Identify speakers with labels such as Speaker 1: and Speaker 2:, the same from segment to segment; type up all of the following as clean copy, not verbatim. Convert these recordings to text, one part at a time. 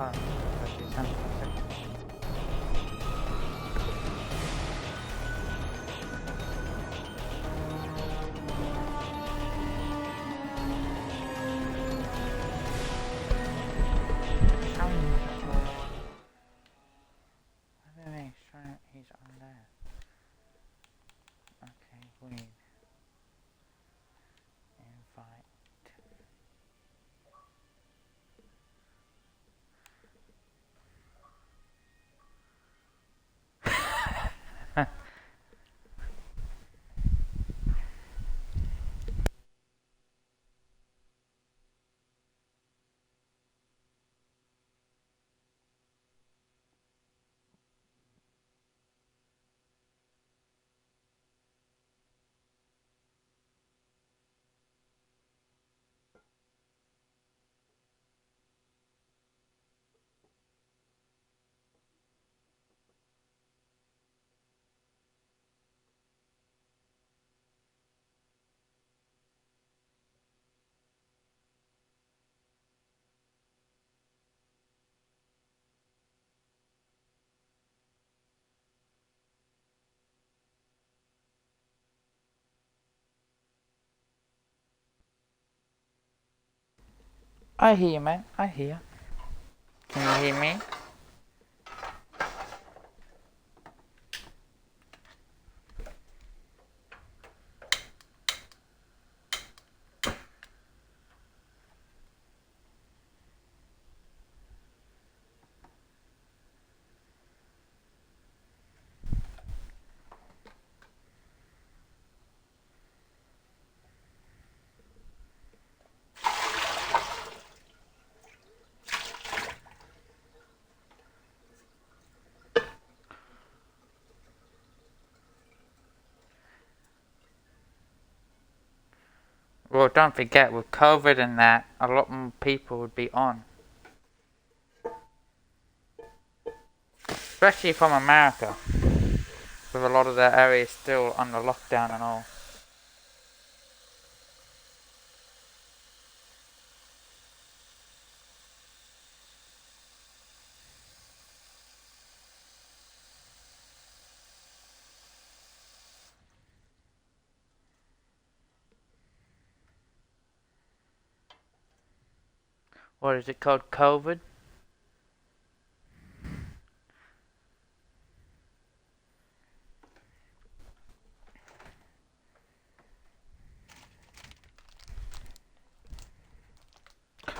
Speaker 1: Oh, she's something. He's on there. Okay, wait. Invite. I hear you, man. I hear. Can you hear me? Well, don't forget, with COVID and that, a lot more people would be on. Especially from America, with a lot of their areas still under lockdown and all. What is it called? COVID?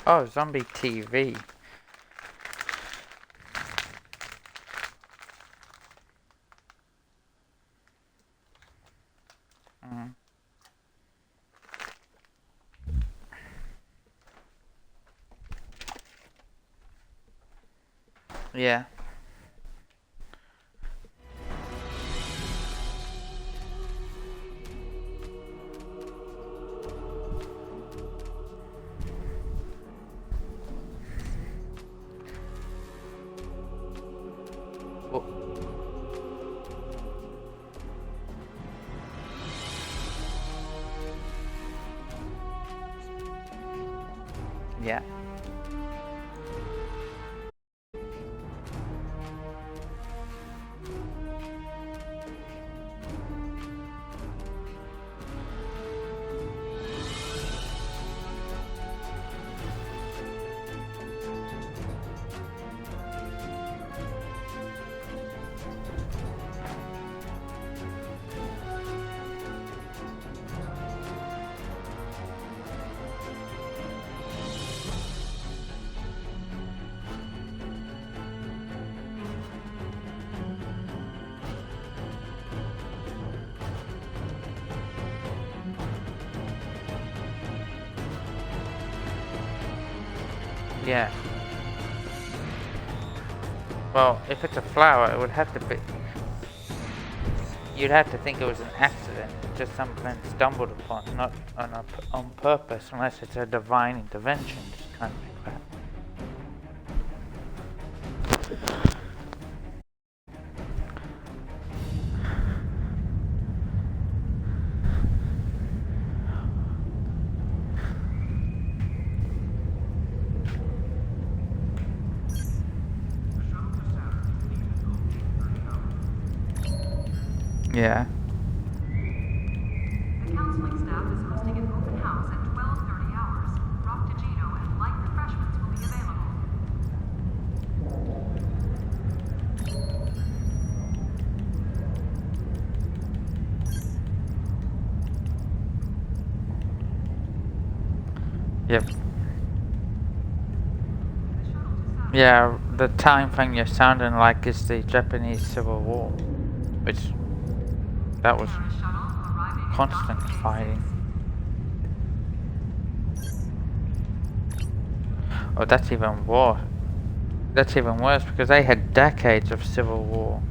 Speaker 1: Oh, zombie TV. Yeah. Well, yeah. Yeah. Well, if it's a flower, it would have to be... You'd have to think it was an accident, just something stumbled upon, not on purpose, unless it's a divine intervention kind of crap. Yeah.
Speaker 2: The counseling staff is hosting an open house at 12:30 hours. Rock-to-Gino and light refreshments will be available.
Speaker 1: Yep. Yeah, the time thing you're sounding like is the Japanese Civil War, which that was constant fighting. Oh, that's even worse. That's even worse because they had decades of civil war.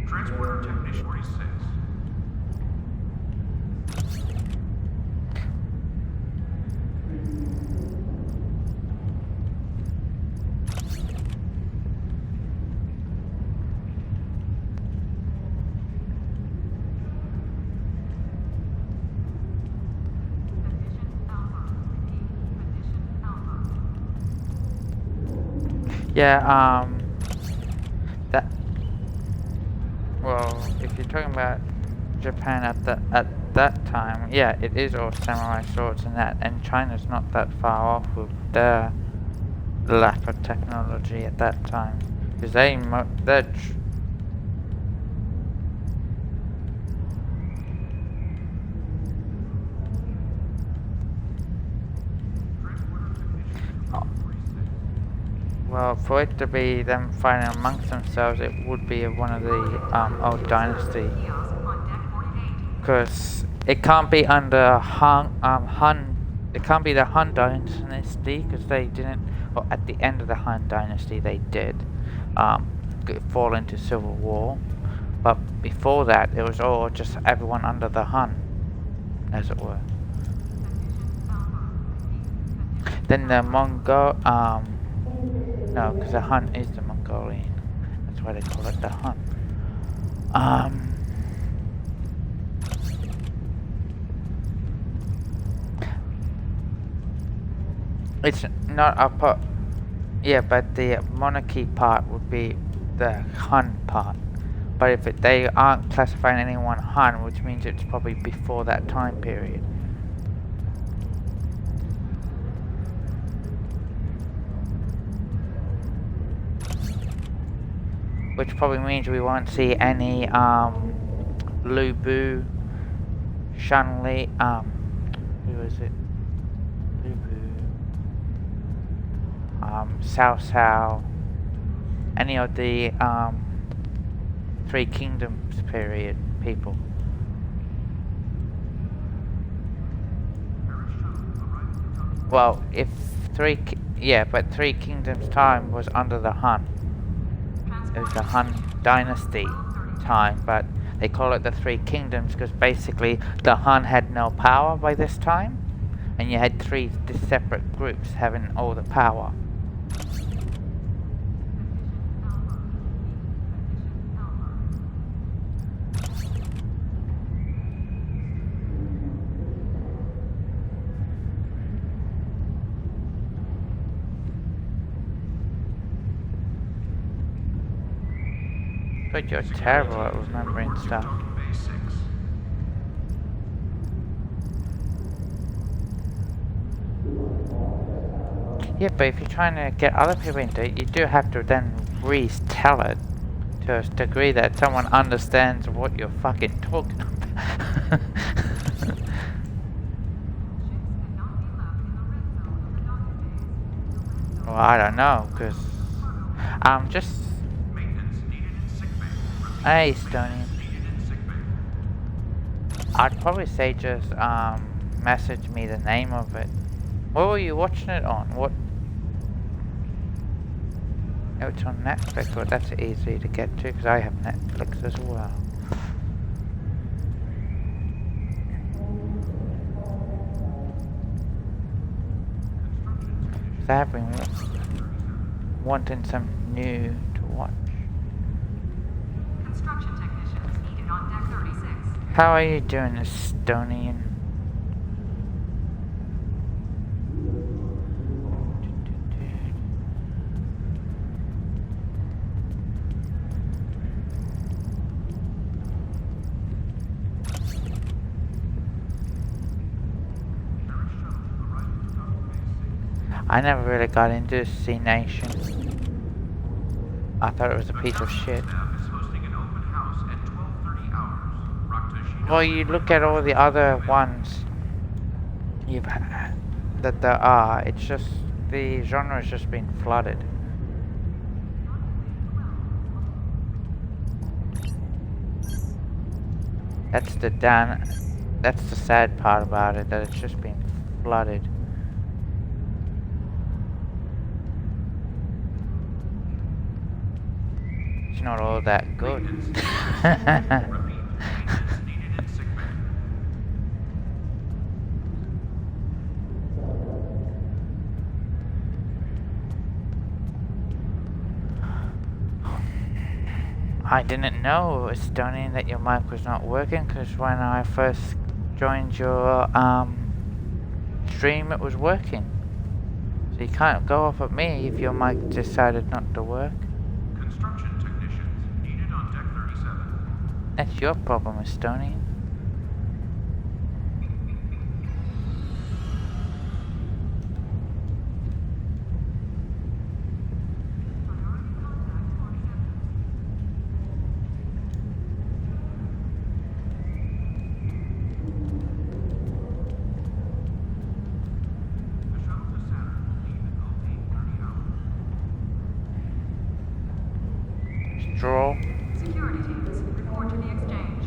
Speaker 2: Transporter Technician 46.
Speaker 1: Yeah, that. Well, if you're talking about Japan at that time, yeah, it is all samurai swords and that, and China's not that far off with their lack of technology at that time, because they're well, for it to be them fighting amongst themselves, it would be one of the old dynasty, because it can't be under Han. It can't be the Han dynasty because they didn't. Well, at the end of the Han dynasty, they did fall into civil war, but before that, it was all just everyone under the Han, as it were. Then the Mongol. No, because the Hun is the Mongolian. That's why they call it the Hun. It's not a part. Yeah, but the monarchy part would be the Hun part. But if they aren't classifying anyone Han, which means it's probably before that time period. Which probably means we won't see any Lu Bu, Shan Li, who is it? Lu Bu, Cao Cao, any of the Three Kingdoms period people. Well, if Three Kingdoms time was under the Han. It was the Han dynasty time, but they call it the Three Kingdoms because basically the Han had no power by this time, and you had three separate groups having all the power. But you're terrible at remembering stuff. Yeah, but if you're trying to get other people into it, you do have to then retell it to a degree that someone understands what you're fucking talking about. Well, I don't know, because just. Hey, Stony. I'd probably say just message me the name of it. What were you watching it on? What? Oh, it's on Netflix. Well, that's easy to get to because I have Netflix as well. So I've been wanting some new to watch. How are you doing, Estonian? I never really got into C Nation. I thought it was a piece of shit. Well, you look at all the other ones you've had that there are, it's just the genre's just been flooded. That's the sad part about it, that it's just been flooded. It's not all that good. I didn't know, Estonian, that your mic was not working, because when I first joined your stream it was working. So you can't go off at me if your mic decided not to work.
Speaker 3: Construction technicians needed on deck 37.
Speaker 1: That's your problem, Estonian. Draw.
Speaker 2: Security teams, report to the exchange.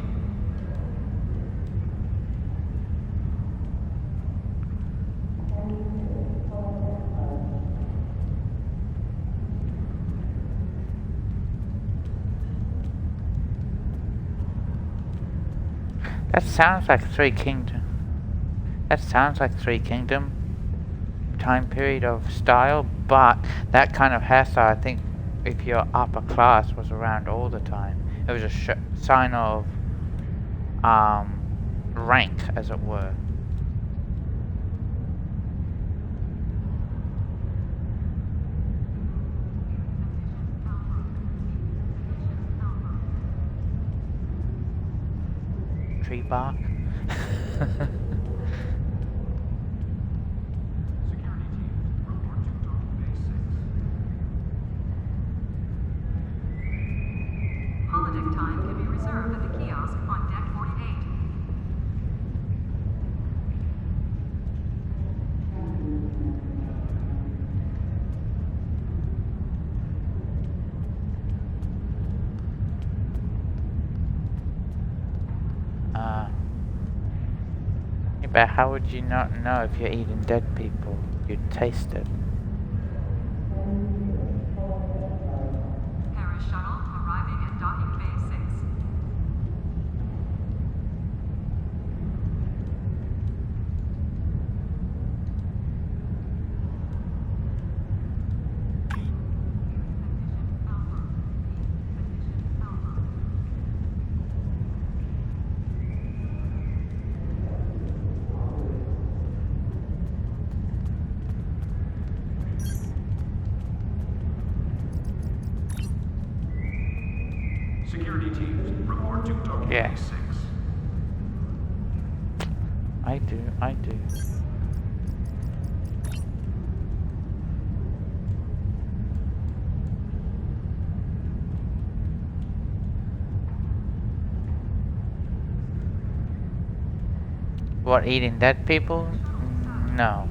Speaker 1: That sounds like Three Kingdom. That sounds like Three Kingdom time period of style, but that kind of hairstyle, I think, if you're upper class, was around all the time. It was a sign of rank, as it were. Tree bark.
Speaker 3: Security teams, report to Total Base 6.
Speaker 2: Holodeck time can be reserved at the kiosk on deck 48.
Speaker 1: Yeah, but how would you not know if you're eating dead people? You'd taste it.
Speaker 2: Paris shuttle arriving at docking bay 6.
Speaker 3: Security teams, report to Total
Speaker 1: Yeah.
Speaker 3: Base 6.
Speaker 1: I do. What, eating dead people? No.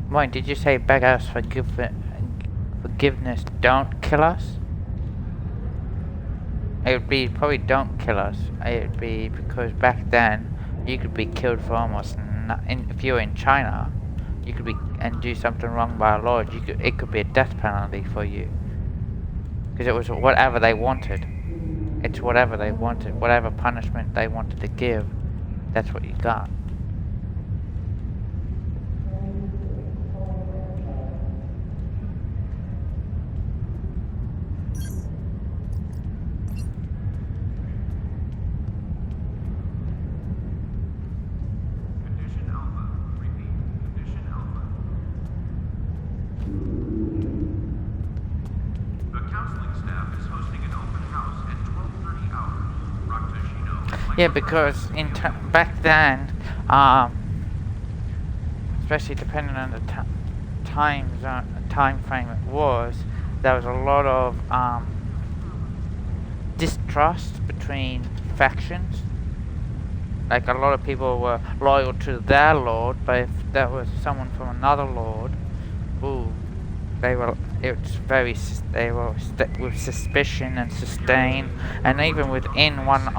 Speaker 1: Wait, did you say beg us forgiveness, don't kill us? It would be probably don't kill us. It would be because back then you could be killed for almost if you were in China, you could be and do something wrong by a law. It could be a death penalty for you because it was whatever they wanted. It's whatever they wanted, whatever punishment they wanted to give, that's what you got.
Speaker 3: Condition Alpha. Repeat. Condition Alpha. The counseling staff is hosting an open house at 12:30 hours.
Speaker 1: Yeah, because back then, especially depending on the time frame it was, there was a lot of distrust between factions. Like, a lot of people were loyal to their lord, but if there was someone from another lord, ooh, they were with suspicion and sustain, and even within one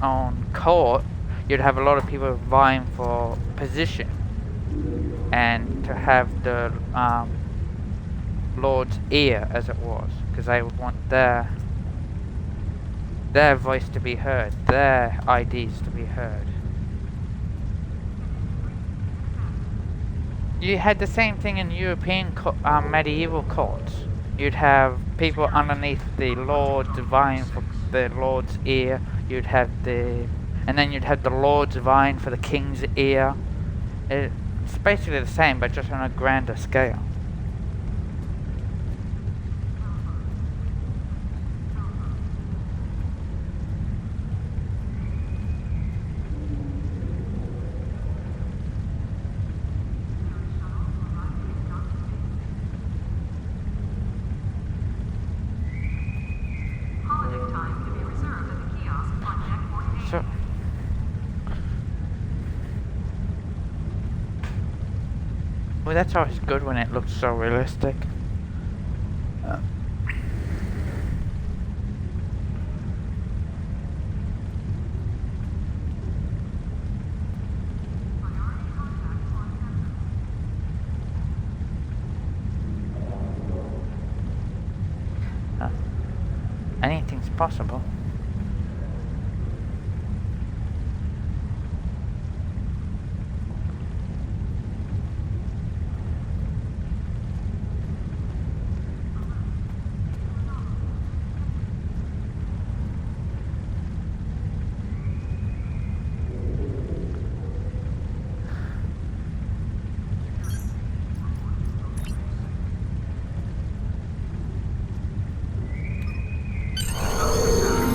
Speaker 1: own court, you'd have a lot of people vying for position, and to have the lord's ear, as it was, because they would want their voice to be heard, their ideas to be heard. You had the same thing in European medieval courts. You'd have people underneath the lord vying for the lord's ear. And then you'd have the lords vying for the king's ear. It's basically the same, but just on a grander scale.
Speaker 2: Holodeck time can be reserved at the kiosk on deck 48.
Speaker 1: So, well, that's always good when it looks so realistic.
Speaker 2: Priority contact on center.
Speaker 1: Anything's possible.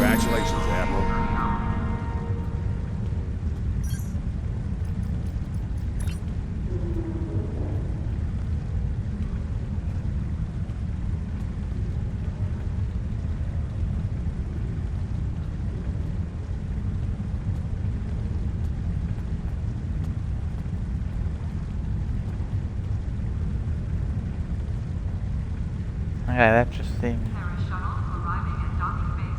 Speaker 4: Congratulations, Admiral.
Speaker 1: Okay, that just seems...
Speaker 2: Paris shuttle arriving at docking bay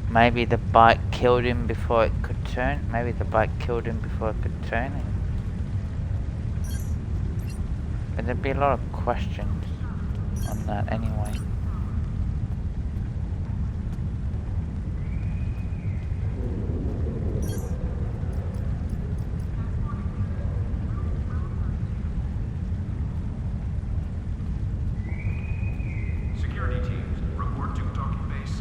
Speaker 2: 6.
Speaker 1: Maybe the bike killed him before it could turn. Maybe the bike killed him before it could turn. But there'd be a lot of questions on that anyway.
Speaker 3: Security teams, report to docking bay 6.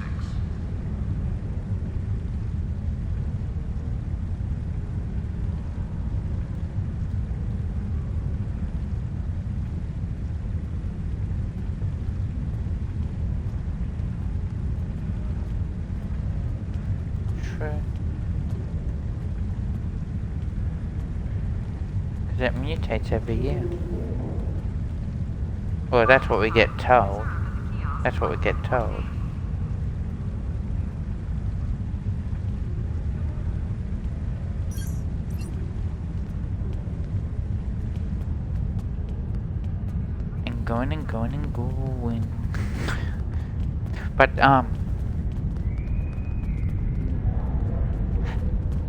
Speaker 1: True. Because it mutates every year. Well, that's what we get told. That's what we get told. And going and going and going. But,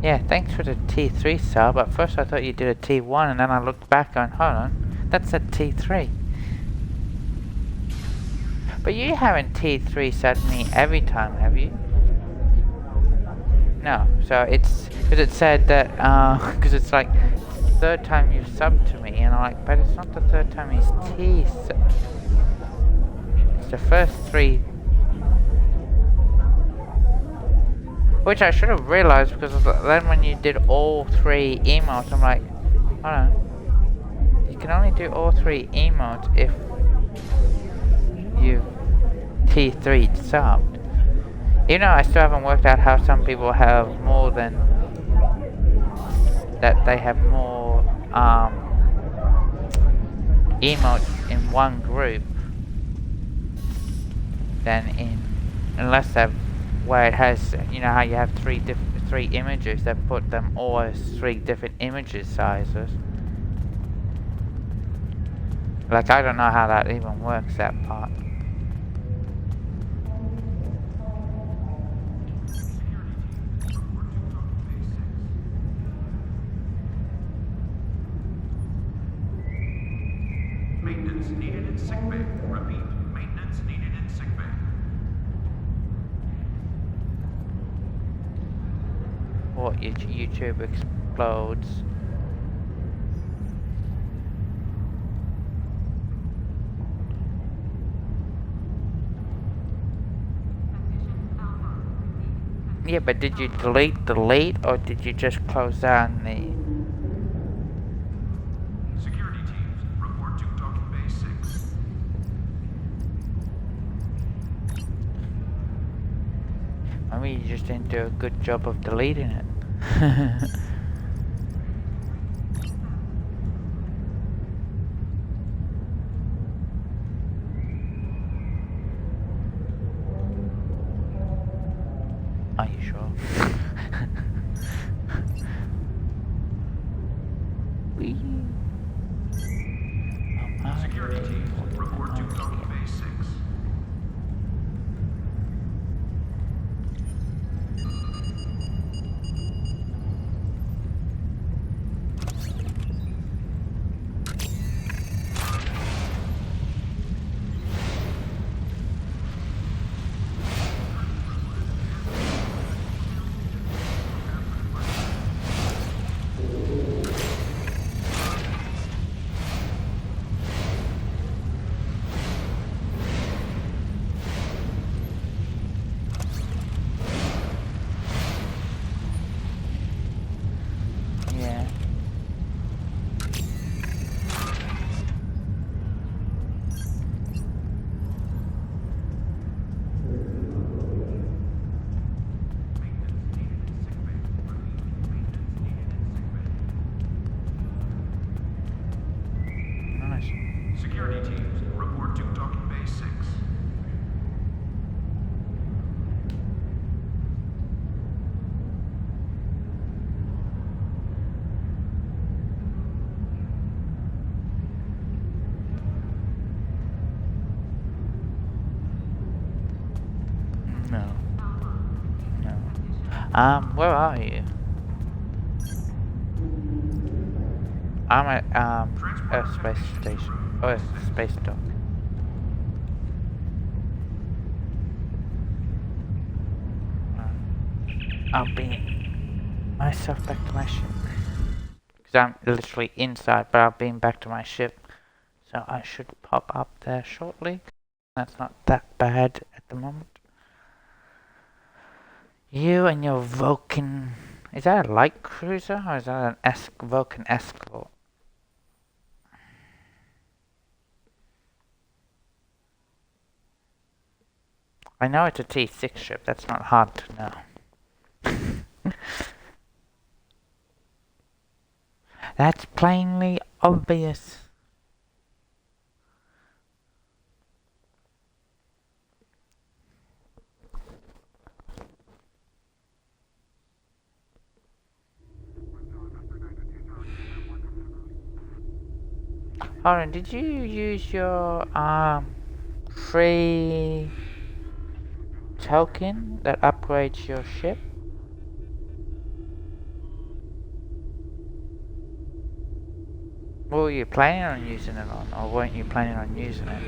Speaker 1: yeah, thanks for the T3 sub. At first I thought you did a T1, and then I looked back and hold on, that's a T3. But you haven't T3 subbed me every time, have you? No, so it's because it said that because it's like third time you've subbed to me, and I'm like, but it's not the third time he's T. It's the first 3, which I should have realized because then when you did all 3 emotes, I'm like, hold on, you can only do all 3 emotes if you've T3'd subbed. You know, I still haven't worked out how some people have more than that. They have more emotes in one group than in, unless they've, where it has, you know how you have 3 images, they've put them all as 3 different images sizes. Like, I don't know how that even works, that part.
Speaker 3: Maintenance needed in sickbay. Repeat, maintenance needed in sickbay.
Speaker 1: What, your YouTube explodes. Yeah, but did you delete, or did you just close down the...
Speaker 3: Security teams, report to docking bay 6.
Speaker 1: I mean, you just didn't do a good job of deleting it. Are you sure? Wee.
Speaker 3: Security teams, report to docking bay 6.
Speaker 1: Yeah. Nice.
Speaker 3: Security teams, report to docking bay 6.
Speaker 1: No. No. Where are you? I'm at, Earth Space Station. Earth Space Dock. I'll be myself back to my ship. Because I'm literally inside, but I've been back to my ship. So I should pop up there shortly. That's not that bad at the moment. You and your Vulcan... Is that a light cruiser or is that an Vulcan escort? I know it's a T6 ship, that's not hard to know. That's plainly obvious. Hold on, did you use your free token that upgrades your ship? What were you planning on using it on, or weren't you planning on using it?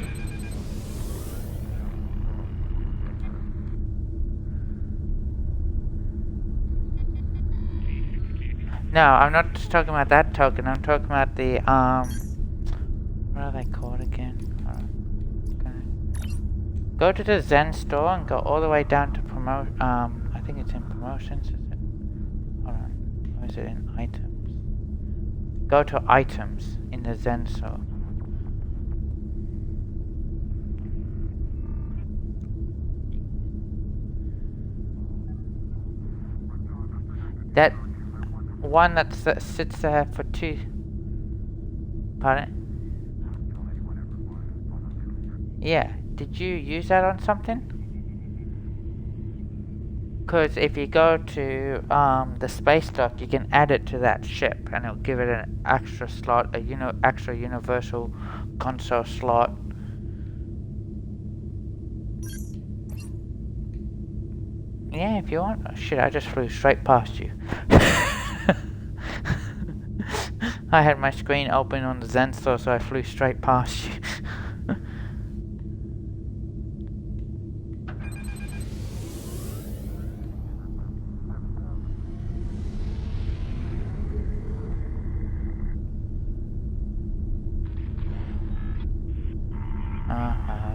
Speaker 1: No, I'm not just talking about that token. I'm talking about the what are they called again? Go to the Zen store and go all the way down to I think it's in promotions, is it? Hold on. Or is it in items? Go to items in the Zen store. That one that sits there for 2. Pardon? Yeah. Did you use that on something? Because if you go to the space dock, you can add it to that ship, and it'll give it an extra slot, extra universal console slot. Yeah, if you want. Oh, shit, I just flew straight past you. I had my screen open on the Zen store, so I flew straight past you.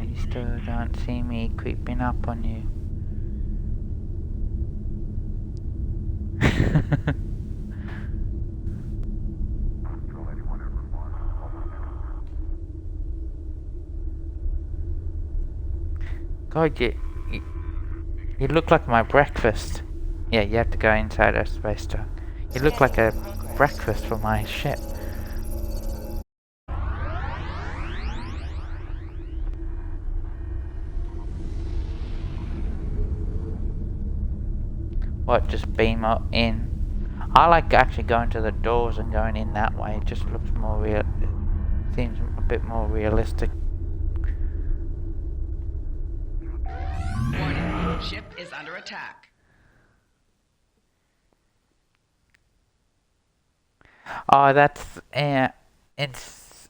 Speaker 1: You still don't see me creeping up on you. God, you look like my breakfast. Yeah, you have to go inside a space dock. You look like a breakfast for my ship. What, just beam up in? I like actually going to the doors and going in that way. It just looks more real. It seems a bit more realistic.
Speaker 4: Warning, ship is under attack.
Speaker 1: Oh, that's it's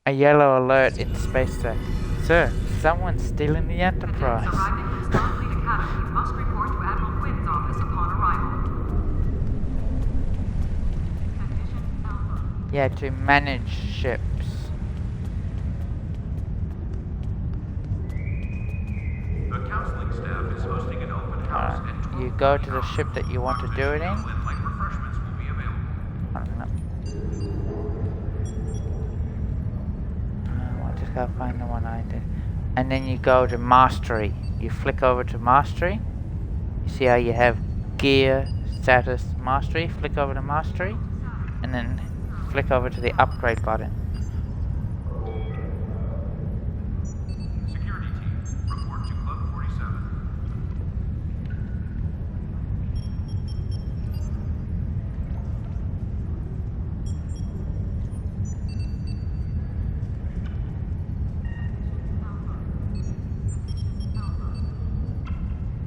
Speaker 1: a yellow alert in space tech. Sir, someone's stealing the Enterprise.
Speaker 2: Arriving at Starfleet Academy must report to Admiral Quinn's office upon arrival. Condition Alpha.
Speaker 1: Yeah, to manage ships.
Speaker 3: The counseling staff is hosting an open house at 12:30
Speaker 1: You go to the ship that you want to do it in.
Speaker 3: and light refreshments will be available.
Speaker 1: I don't know. I'll just gotta find the one I did. And then you go to Mastery. You flick over to Mastery. You see how you have Gear, Status, Mastery. Flick over to Mastery. And then flick over to the Upgrade button.
Speaker 3: Security team, report to Club 47.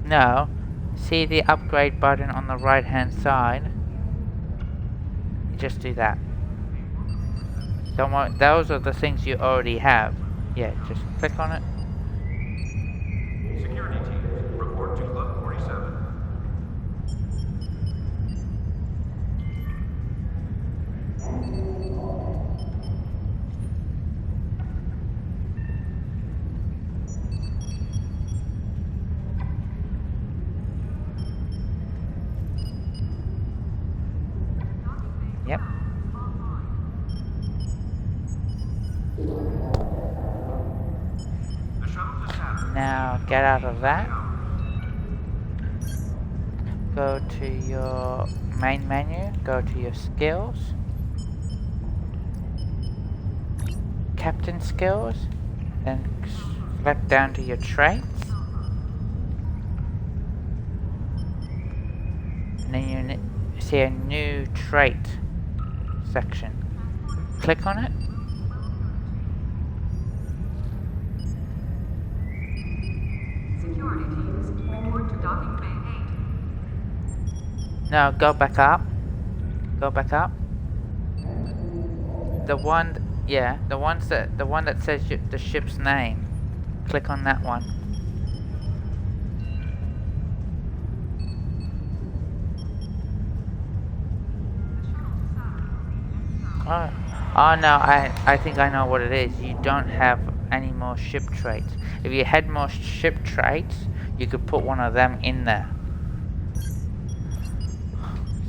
Speaker 1: Now, see the Upgrade button on the right hand side? You just do that. Don't worry, those are the things you already have. Yeah, just click on it.
Speaker 3: Security team, report to Club 47.
Speaker 1: Yep.
Speaker 3: The shuttle to Saturn.
Speaker 1: Now get out of that. Go to your main menu. Go to your skills. Captain skills. Then select down to your traits. And then you see a new trait section. Click on it.
Speaker 2: Security teams, report to docking bay 8.
Speaker 1: Now go back up. Go back up. The one that says the ship's name. Click on that one. Oh no, I think I know what it is. You don't have any more ship traits. If you had more ship traits, you could put one of them in there.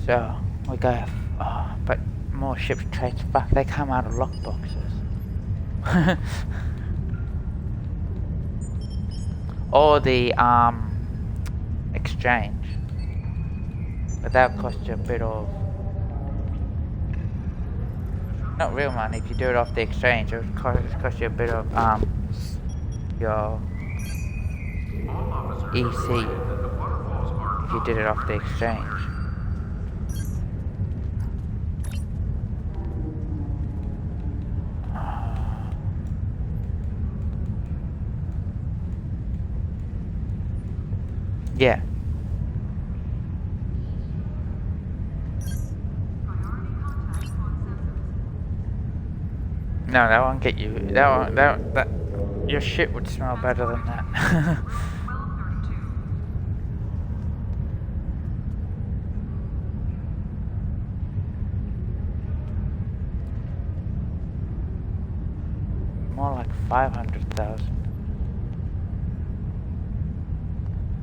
Speaker 1: So, we go, oh, but more ship traits, fuck, they come out of lockboxes. Or the, exchange. But that'll cost you a bit of... Not real money, if you do it off the exchange, it'll cost you a bit of, your EC. If you did it off the exchange. Yeah. No, that won't get you. That your shit would smell better than that.
Speaker 2: 1232.
Speaker 1: More like 500,000.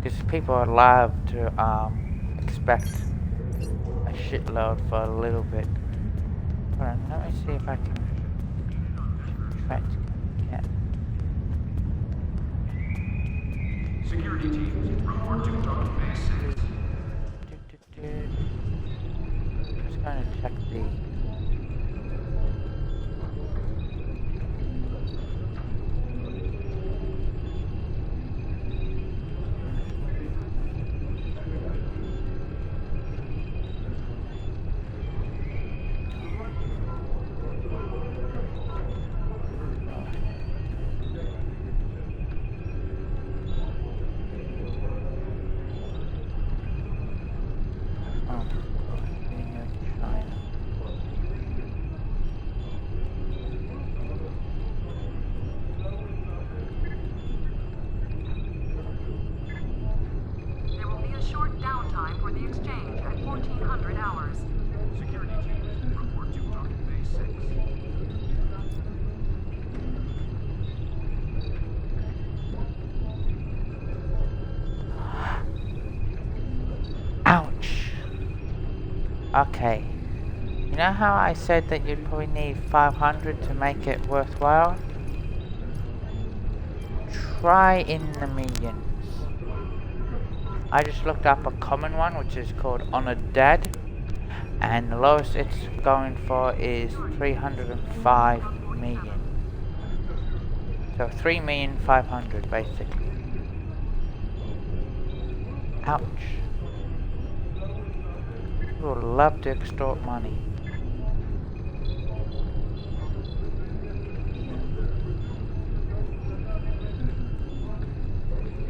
Speaker 1: Because people are allowed to expect a shitload for a little bit. Hold on, let me see if I can try to get.
Speaker 3: Security teams, report to Docking Bay 6.
Speaker 1: Just going to check the.
Speaker 2: There will be a short downtime for the exchange at 1400 hours.
Speaker 3: Security teams, report to Docking Bay 6.
Speaker 1: Ouch. Okay. You know how I said that you'd probably need 500 to make it worthwhile? Try in the millions. I just looked up a common one which is called Honored Dad, and the lowest it's going for is 305 million. So 3,500,000 basically. Ouch. People would love to extort money.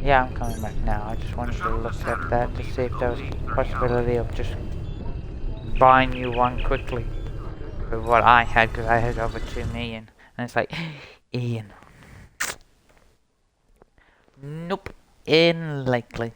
Speaker 1: Yeah, I'm coming back now. I just wanted to look at that to see if there was a possibility of just buying you one quickly with what I had, because I had over 2 million. And it's like, Ian. Nope. Unlikely.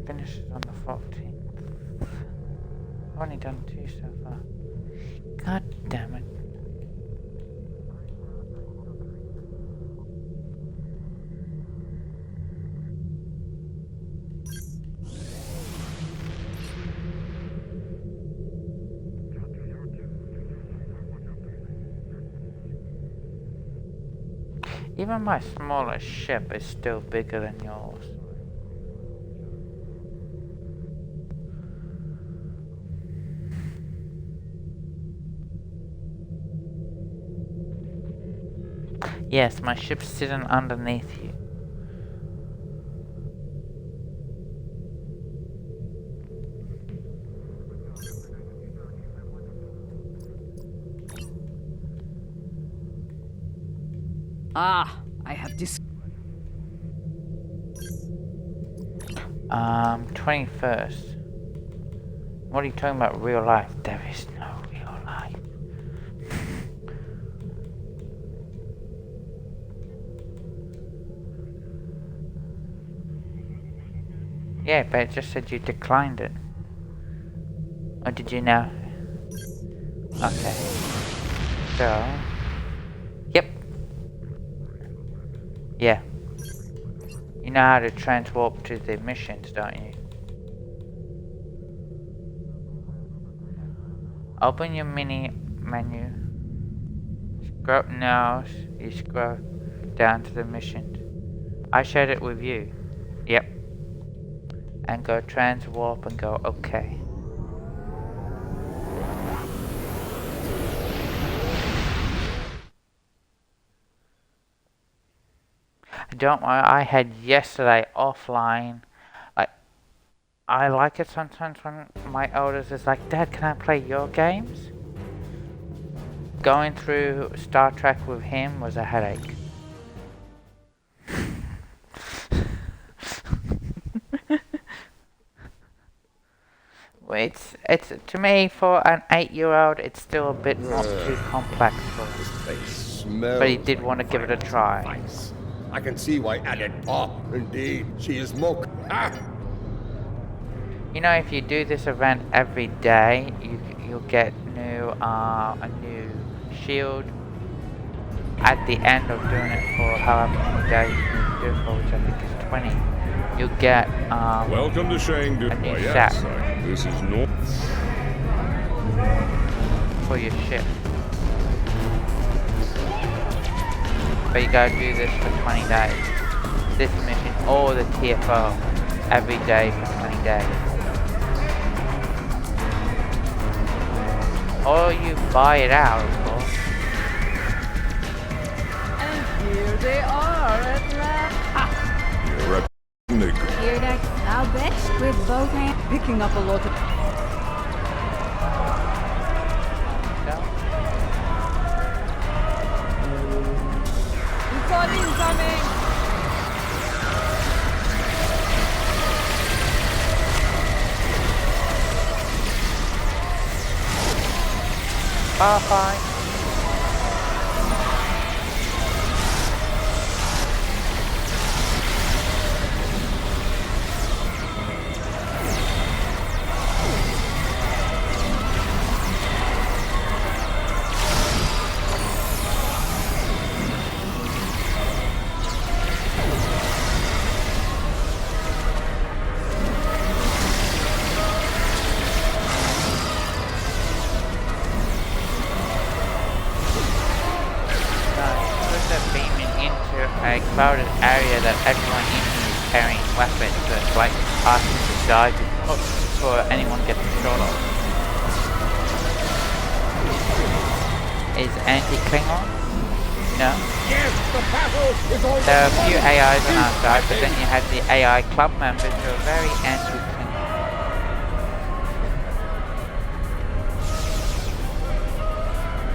Speaker 1: Finishes on the 14th. I've only done 2 so far. God damn it. Even my smallest ship is still bigger than yours. Yes, my ship's sitting underneath you.
Speaker 5: Ah, I have this.
Speaker 1: 21st. What are you talking about real life? There is no real life. Yeah, but it just said you declined it. Or did you now? Okay. So... Yep. Yeah. You know how to transwarp to the missions, don't you? Open your mini menu. Scroll now. You scroll down to the missions. I shared it with you. Yep. And go transwarp and go OK. Don't worry, I had yesterday offline. I like it sometimes when my eldest is like, Dad, can I play your games? Going through Star Trek with him was a headache. It's to me, for an 8-year-old, it's still a bit not too complex for him. But he did want to give it a try.
Speaker 6: Nice. I can see why added pop. Indeed, she is mock. Ah!
Speaker 1: You know, if you do this event every day, you'll get a new shield. At the end of doing it for however many days you do it for, which I think is 20, you'll get
Speaker 7: Welcome to Shangdu.
Speaker 1: a new
Speaker 7: Why,
Speaker 1: set
Speaker 7: yes, this is no.
Speaker 1: for your ship. But you gotta do this for 20 days. This mission or the TFO every day for 20 days. Or you buy it out, of course.
Speaker 5: And here they are at last.
Speaker 7: You're a nigger.
Speaker 8: Hear that cow bitch with both hands?
Speaker 5: Picking up a lot of. We've got incoming!
Speaker 1: Fine. A crowded area that everyone in here is carrying weapons, so it's like asking to die before anyone gets a shot off. Is anti-Klingon? No?
Speaker 6: Yes, the battle is on.
Speaker 1: There are a few AIs on our side, but then you had the AI club members who are very anti-Klingon.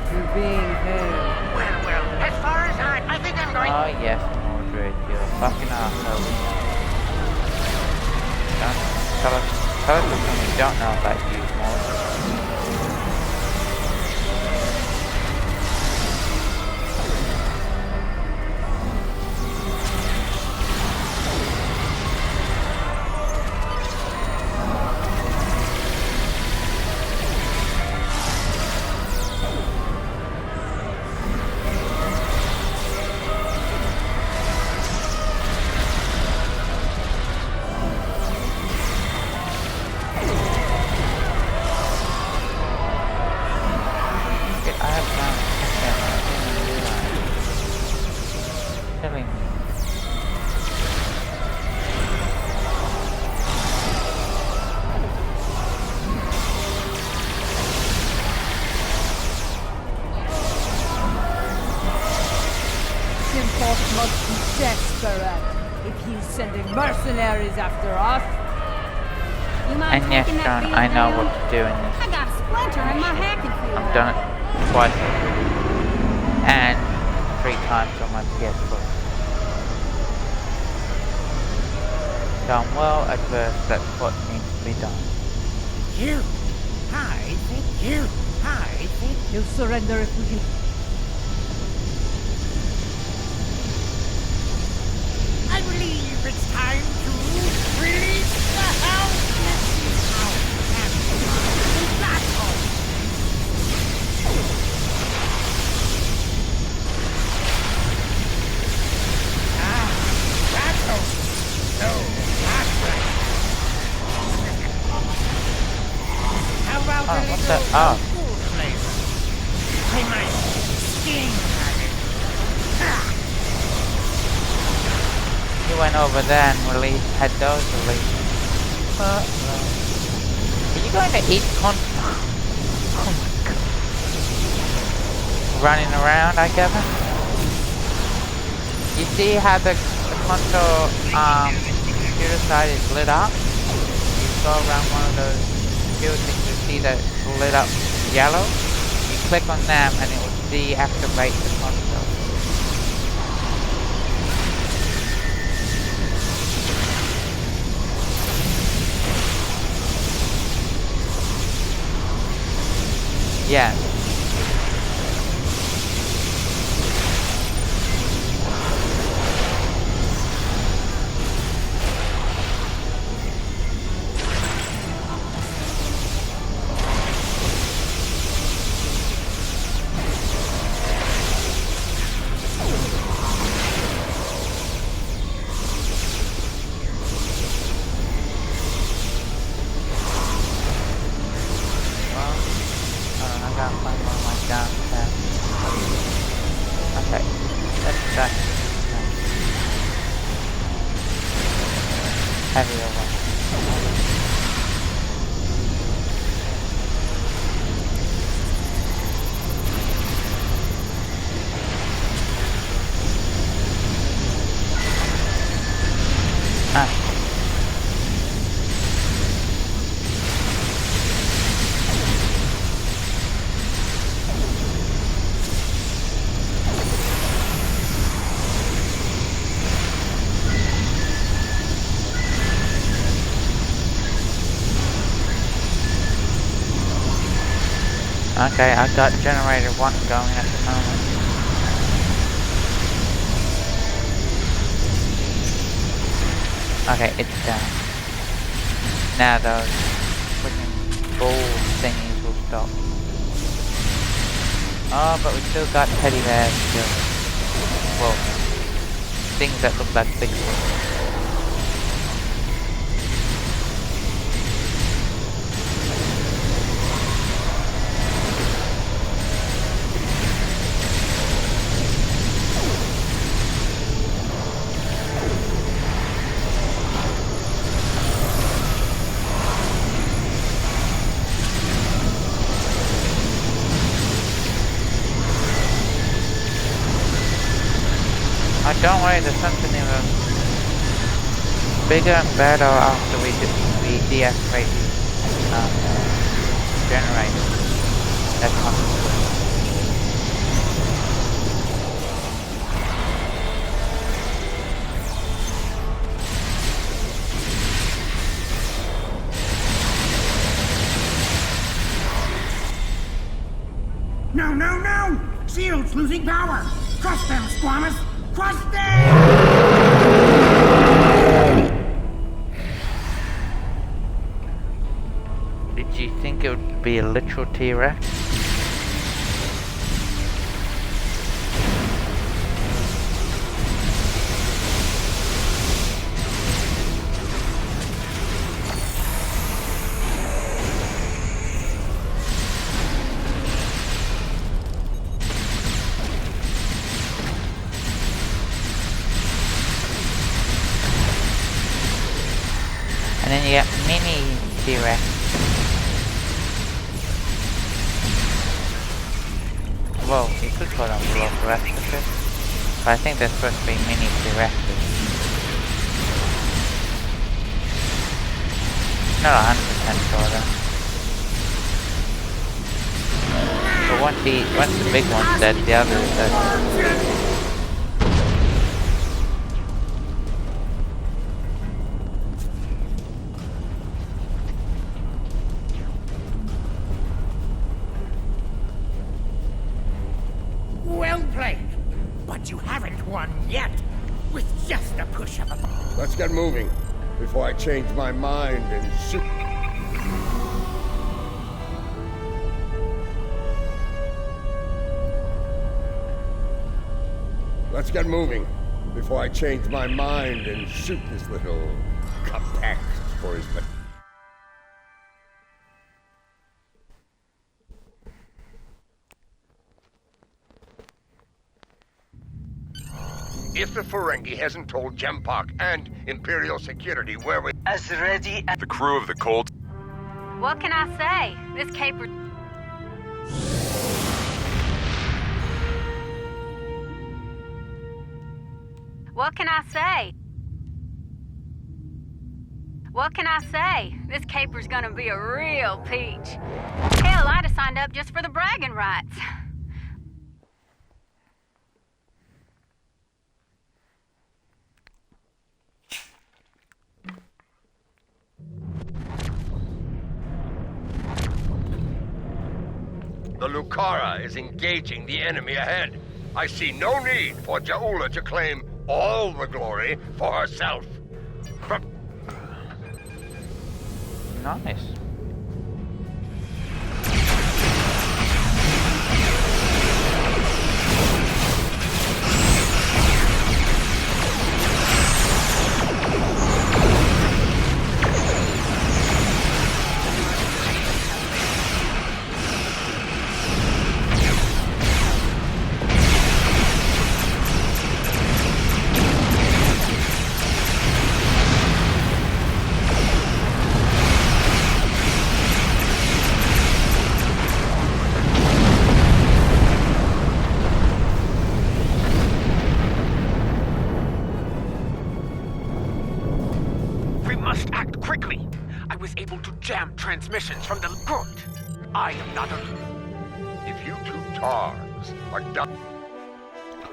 Speaker 5: You're being held.
Speaker 9: Well, as far as I think I'm going.
Speaker 1: Oh yes, Mordred, you're a fucking asshole. Tell us something we don't know about you, Mordred.
Speaker 5: desperate. If he's sending mercenaries after us,
Speaker 8: You mind
Speaker 1: And yes,
Speaker 8: taking that
Speaker 1: John,
Speaker 8: field
Speaker 1: I know
Speaker 8: down?
Speaker 1: what to do in this.
Speaker 8: I got a splinter in my hacking field.
Speaker 1: I've done it twice. And 3 times on my PS4. So I'm well adverse that's what needs to be done.
Speaker 5: he'll surrender if we can.
Speaker 9: I believe it's time to release the house. How about
Speaker 1: Oh,
Speaker 9: a
Speaker 1: what
Speaker 9: little
Speaker 1: the? Oh.
Speaker 9: food flavor? I might sting at it.
Speaker 1: You went over there and had those released. Are you going to eat Oh my god. Running around, I gather? You see how the console computer side is lit up? You go around one of those computer things, you see that it's lit up yellow? You click on them and it will deactivate the console. Yes. Okay, that's that. Heavier one. Okay, I've got generator 1 going at the moment. Okay, it's down. Now those freaking ball thingies will stop. Oh, but we still got teddy bears still. Well, things that look like big ones. Don't worry, there's something even bigger and better after we deactivate generator. That's coming through.
Speaker 9: No, no, no! Shield's losing power! Crush them, squamous! Crush them!
Speaker 1: Did you think it would be a literal T-Rex? And then you get mini T-Rex. Well, you could call them Velociraptor. But I think they're supposed to be mini reactors. Not 100% sure though. But once the big one's dead, the other is dead.
Speaker 9: Well played. But you haven't won yet. With just a push of a button.
Speaker 6: Let's get moving before I change my mind and shoot. Let's get moving before I change my mind and shoot this little capex for his. If the Ferengi hasn't told Gempak and Imperial Security where we...
Speaker 4: As ready as
Speaker 7: The crew of the Cold.
Speaker 8: What can I say? This caper. What can I say? What can I say? This caper's gonna be a real peach. Hell, I'd have signed up just for the bragging rights.
Speaker 6: The Lucara is engaging the enemy ahead. I see no need for Jaula to claim all the glory for herself.
Speaker 1: Nice.
Speaker 10: Transmissions from the court. I am not a...
Speaker 6: If you two targs are done...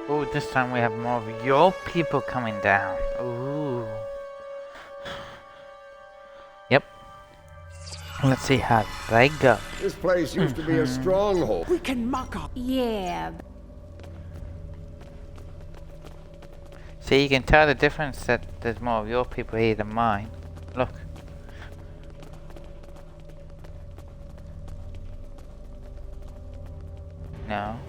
Speaker 1: Ooh, this time we have more of your people coming down. Ooh. Yep. Let's see how they go.
Speaker 6: This place used to be a stronghold.
Speaker 10: We can mock up.
Speaker 8: Yeah.
Speaker 1: See, you can tell the difference that there's more of your people here than mine. Look. No.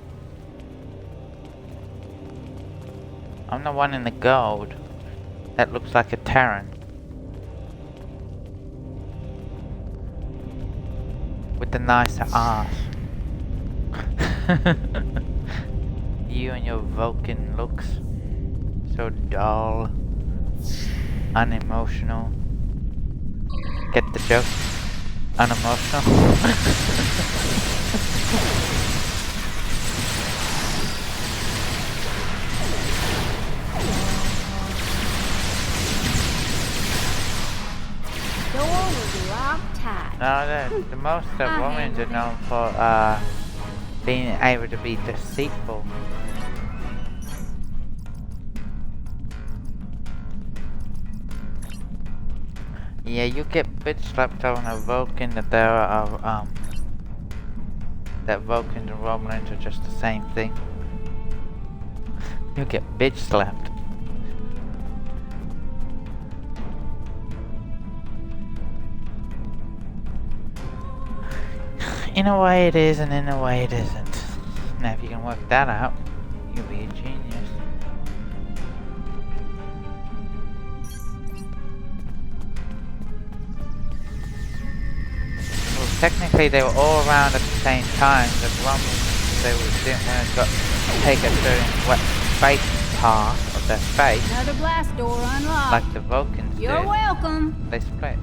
Speaker 1: I'm the one in the gold. That looks like a Terran. With the nicer ass. You and your Vulcan looks. So dull. Unemotional. Get the joke? Unemotional?
Speaker 8: Door was locked tight.
Speaker 1: No, the most of women are known for being able to be deceitful. Yeah, you get bitch slapped on a Vulcan that there are that Vulcans and Romulans are just the same thing. You get bitch slapped. In a way it is, and in a way it isn't. Now if you can work that out, you'll be a genius. Well, technically they were all around at the same time. The Romulans, they didn't want to take a certain space part of their space.
Speaker 8: Another blast door unlocked.
Speaker 1: Like the Vulcans did.
Speaker 8: You're welcome.
Speaker 1: They split.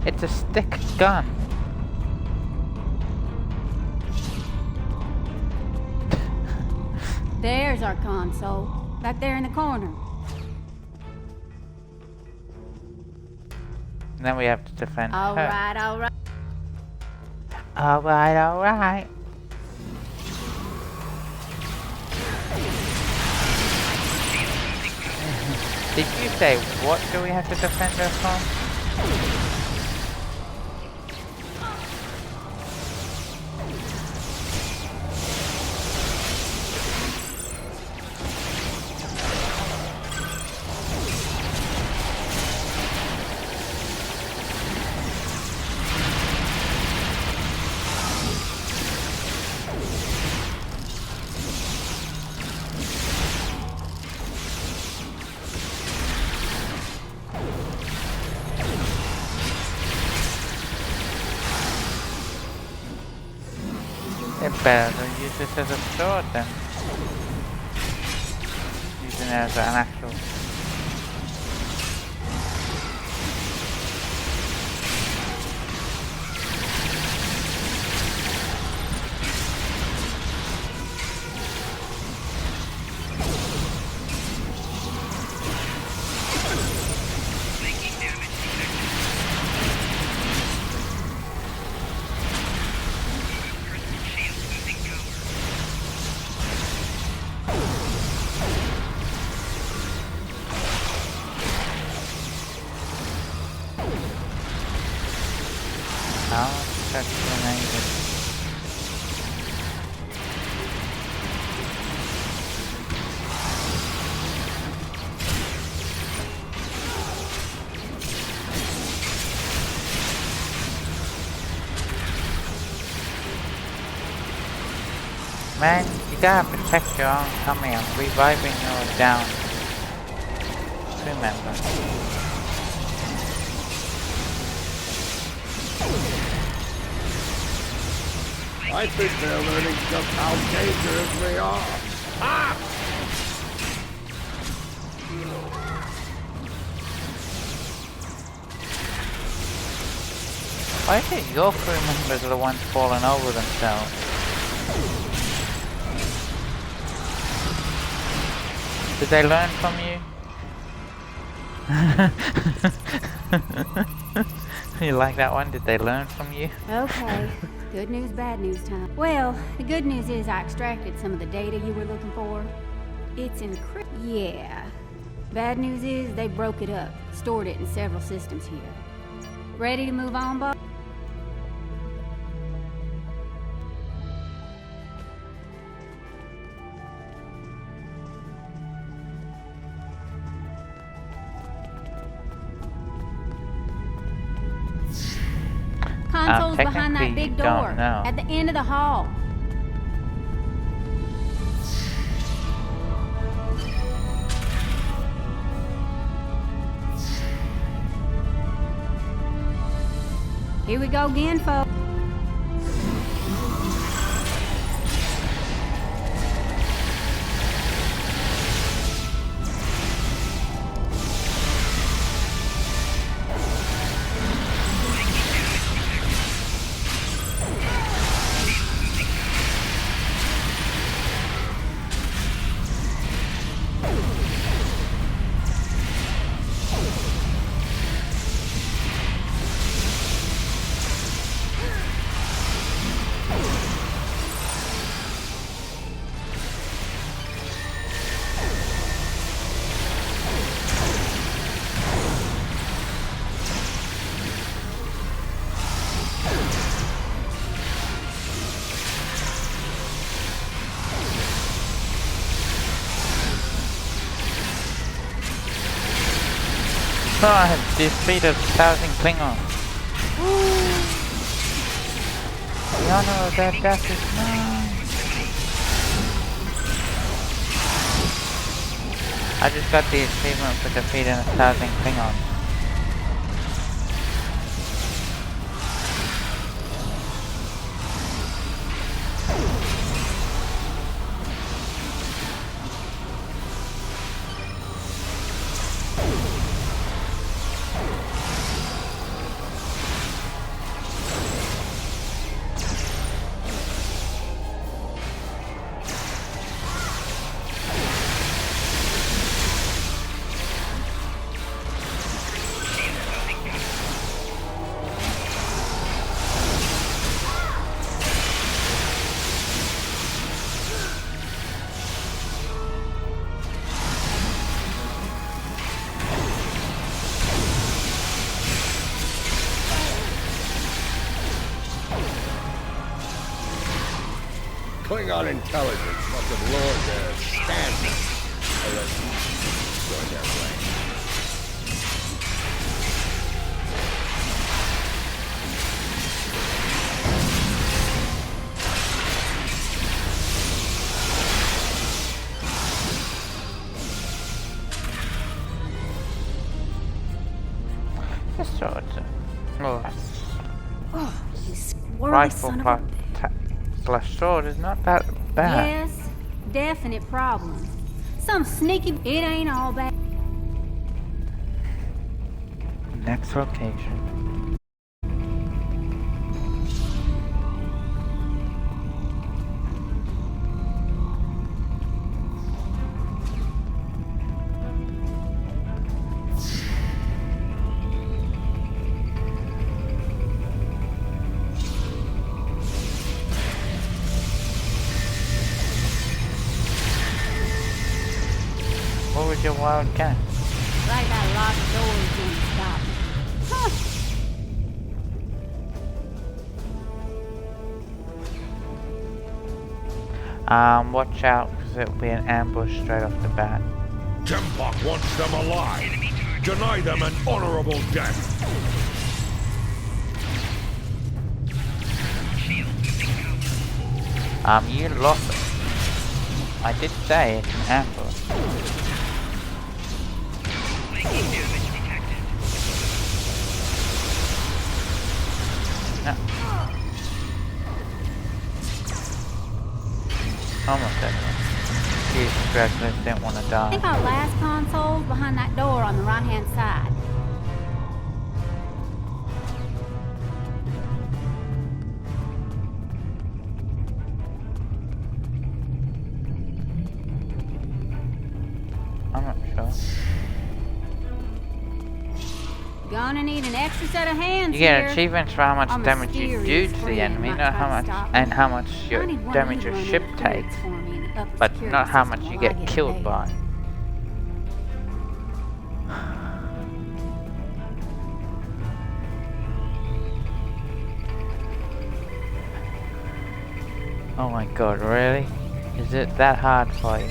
Speaker 1: It's a stick gun.
Speaker 8: There's our console. Back there in the corner.
Speaker 1: And then we have to defend her.
Speaker 8: Alright, alright.
Speaker 1: Alright, alright. Did you say what do we have to defend her from? It's better to use this as a sword than using it as an actual. Oh, that's amazing. Man, you gotta protect your own tummy. I'm reviving your down. Remember.
Speaker 6: I think they're learning just how dangerous we are. Ah!
Speaker 1: Why is it your crew members are the ones falling over themselves? Did they learn from you? You like that one? Did they learn from you?
Speaker 8: Okay. Good news, bad news time. Well, the good news is I extracted some of the data you were looking for. It's encrypted. Yeah. Bad news is they broke it up, stored it in several systems here. Ready to move on, Bob? Console's behind that big door at the end of the hall. Here we go again, folks.
Speaker 1: Oh, I have defeated 1,000 Klingons. The honor of their death is mine. I just got the achievement for defeating 1,000 Klingons.
Speaker 6: Klingon intelligence must have lowered their standards. Or let you join their ranks.
Speaker 1: This sword. Oh,
Speaker 8: Oh, you squirrely
Speaker 1: rifle
Speaker 8: son of
Speaker 1: plus
Speaker 8: a...
Speaker 1: slash sword is not that bad.
Speaker 8: Yes, definite problems. Some sneaky... It ain't all bad.
Speaker 1: Next location. What was your wild guess?
Speaker 8: Like that locked doors didn't stop me. Huh.
Speaker 1: Watch out, because it'll be an ambush straight off the bat.
Speaker 7: Jempok wants them alive. Deny them an honorable death.
Speaker 1: You lost it. I did say it's an ambush. No. Almost dead. Jesus Christ, I just didn't want to
Speaker 8: I
Speaker 1: die.
Speaker 8: think our last console's behind that door on the right-hand side.
Speaker 1: I'm not sure.
Speaker 8: Gonna need an extra set of hands
Speaker 1: You get
Speaker 8: here.
Speaker 1: achievements for how much
Speaker 8: Our
Speaker 1: damage you do
Speaker 8: mysterious
Speaker 1: to the
Speaker 8: friend
Speaker 1: enemy,
Speaker 8: might
Speaker 1: not
Speaker 8: try
Speaker 1: how
Speaker 8: to
Speaker 1: much
Speaker 8: stop
Speaker 1: and
Speaker 8: me.
Speaker 1: how much your
Speaker 8: I need one
Speaker 1: damage
Speaker 8: of you
Speaker 1: your
Speaker 8: to run
Speaker 1: ship
Speaker 8: the
Speaker 1: takes,
Speaker 8: clearance for me in the upper
Speaker 1: but
Speaker 8: security
Speaker 1: not how much
Speaker 8: system
Speaker 1: you
Speaker 8: while I
Speaker 1: get
Speaker 8: get
Speaker 1: killed
Speaker 8: paid.
Speaker 1: by. Oh my god, really? Is it that hard for you?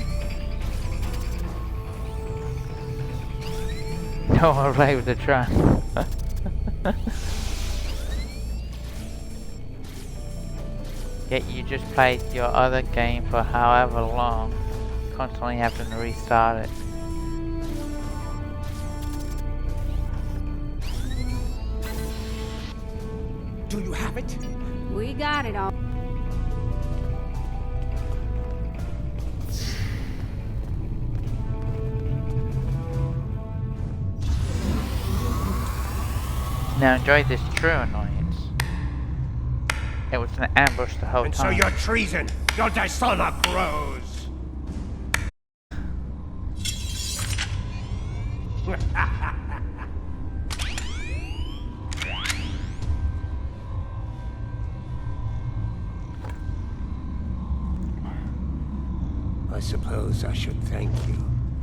Speaker 1: No, I'll play with the truck. Yet you just played your other game for however long, constantly having to restart it.
Speaker 9: Do you have it?
Speaker 8: We got it all.
Speaker 1: Now enjoy this true annoyance. It was an ambush the whole
Speaker 6: And so
Speaker 1: time.
Speaker 6: your treason, your dishonor grows. I suppose I should thank you.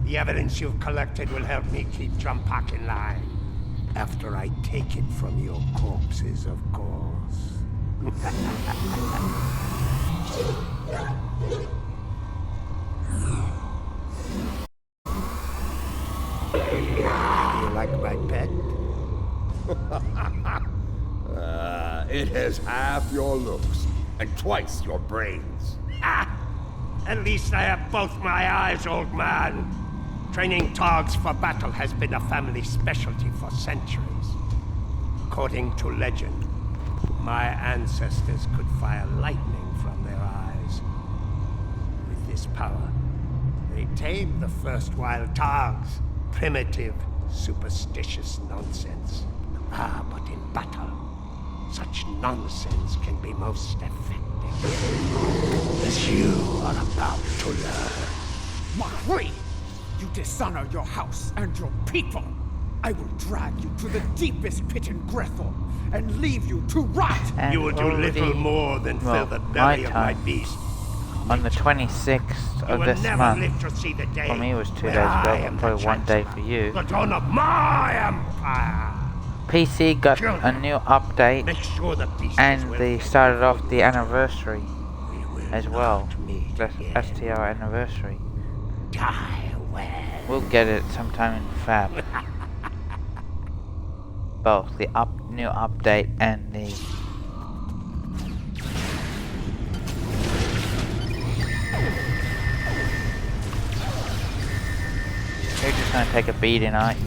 Speaker 6: The evidence you've collected will help me keep Johntipper in line. After I take it from your corpses, of course. You like my pet? It has half your looks and twice your brains. At least I have both my eyes, old man. Training dogs for battle has been a family specialty for centuries. According to legend, my ancestors could fire lightning from their eyes. With this power, they tamed the first wild dogs. Primitive, superstitious nonsense. But in battle, such nonsense can be most effective. As you are about to learn.
Speaker 9: Mahri! You dishonor your house and your people! I will drag you to the deepest pit in Grethel and leave you to rot!
Speaker 1: And
Speaker 6: You will do
Speaker 1: already-
Speaker 6: little more than
Speaker 1: well,
Speaker 6: fill the
Speaker 1: my
Speaker 6: belly of my
Speaker 1: time.
Speaker 6: beast.
Speaker 1: On the 26th
Speaker 6: You
Speaker 1: of
Speaker 6: will
Speaker 1: this
Speaker 6: never
Speaker 1: month.
Speaker 6: live to see the day
Speaker 1: For me it was 2
Speaker 6: when
Speaker 1: days ago,
Speaker 6: I
Speaker 1: but
Speaker 6: am the
Speaker 1: probably 1 day
Speaker 6: Chancellor,
Speaker 1: for you.
Speaker 6: The dawn of my empire.
Speaker 1: PC got a
Speaker 6: Children,
Speaker 1: new update
Speaker 6: Make sure the beast is
Speaker 1: and
Speaker 6: well
Speaker 1: they
Speaker 6: fed
Speaker 1: started
Speaker 6: before
Speaker 1: off the
Speaker 6: you
Speaker 1: anniversary.
Speaker 6: We will
Speaker 1: as well. That's STR anniversary.
Speaker 6: Die well.
Speaker 1: We'll get it sometime in Fab. Both the new update and the You're just gonna take a beating, aren't you?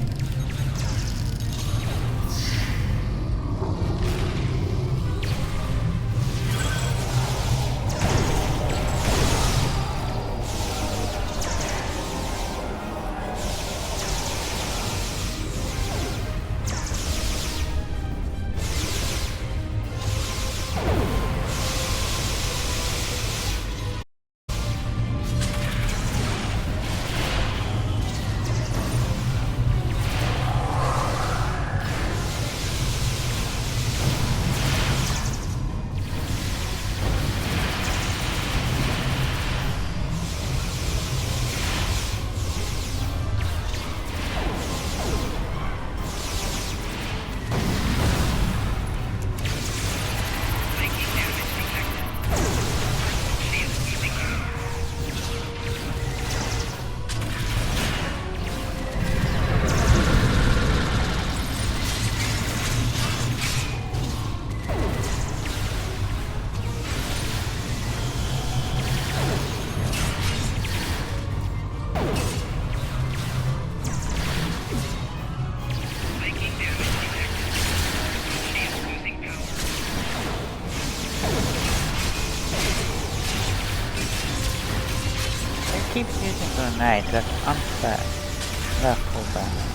Speaker 1: Keeps using grenades, that's unfair. That's full bad.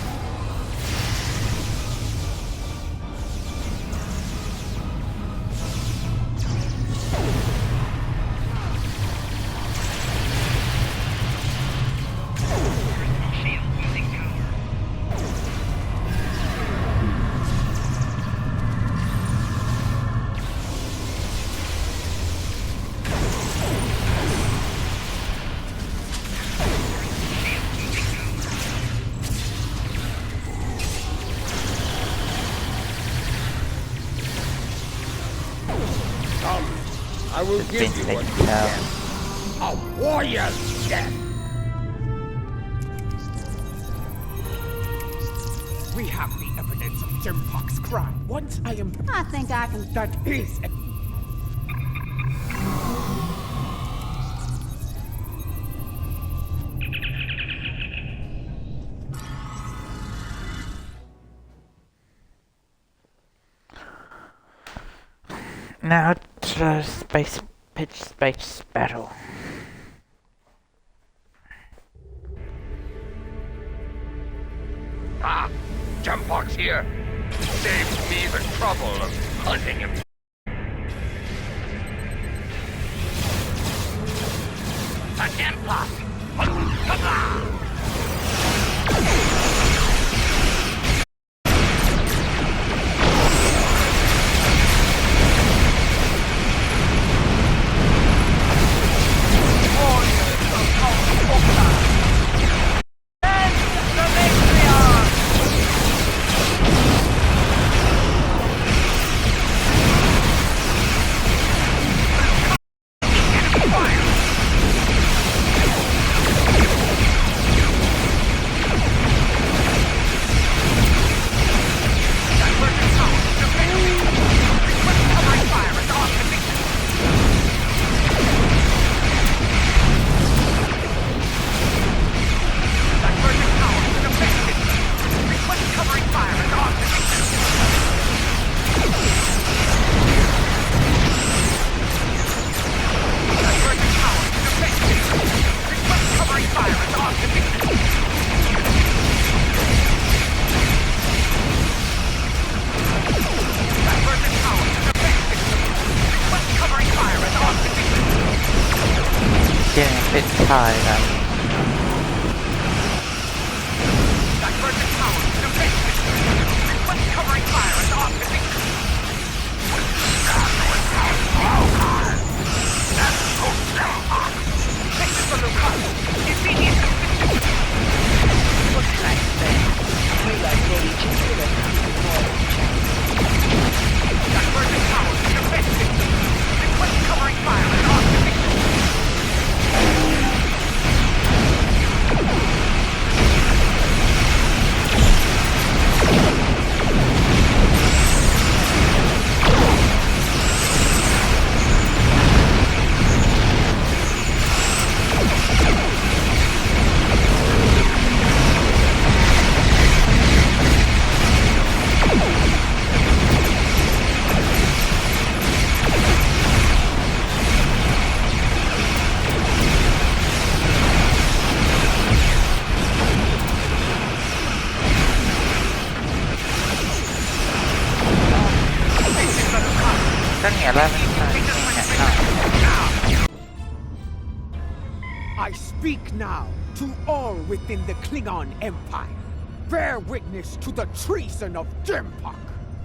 Speaker 6: I will
Speaker 1: It's
Speaker 6: give
Speaker 1: been
Speaker 6: you
Speaker 1: taken
Speaker 6: what you
Speaker 1: care
Speaker 6: get. A warrior's death.
Speaker 9: We have the evidence of Jimpox's crime. Once I am...
Speaker 8: I think I can...
Speaker 9: That is...
Speaker 1: Now to space battle.
Speaker 10: Ah, Jumpbox here. Saves me the trouble of hunting him. An impact! Come on!
Speaker 1: Getting a bit tired out. only 11:13 at night.
Speaker 9: I speak now to all within the Klingon Empire. Bear witness to the treason of Jimpak,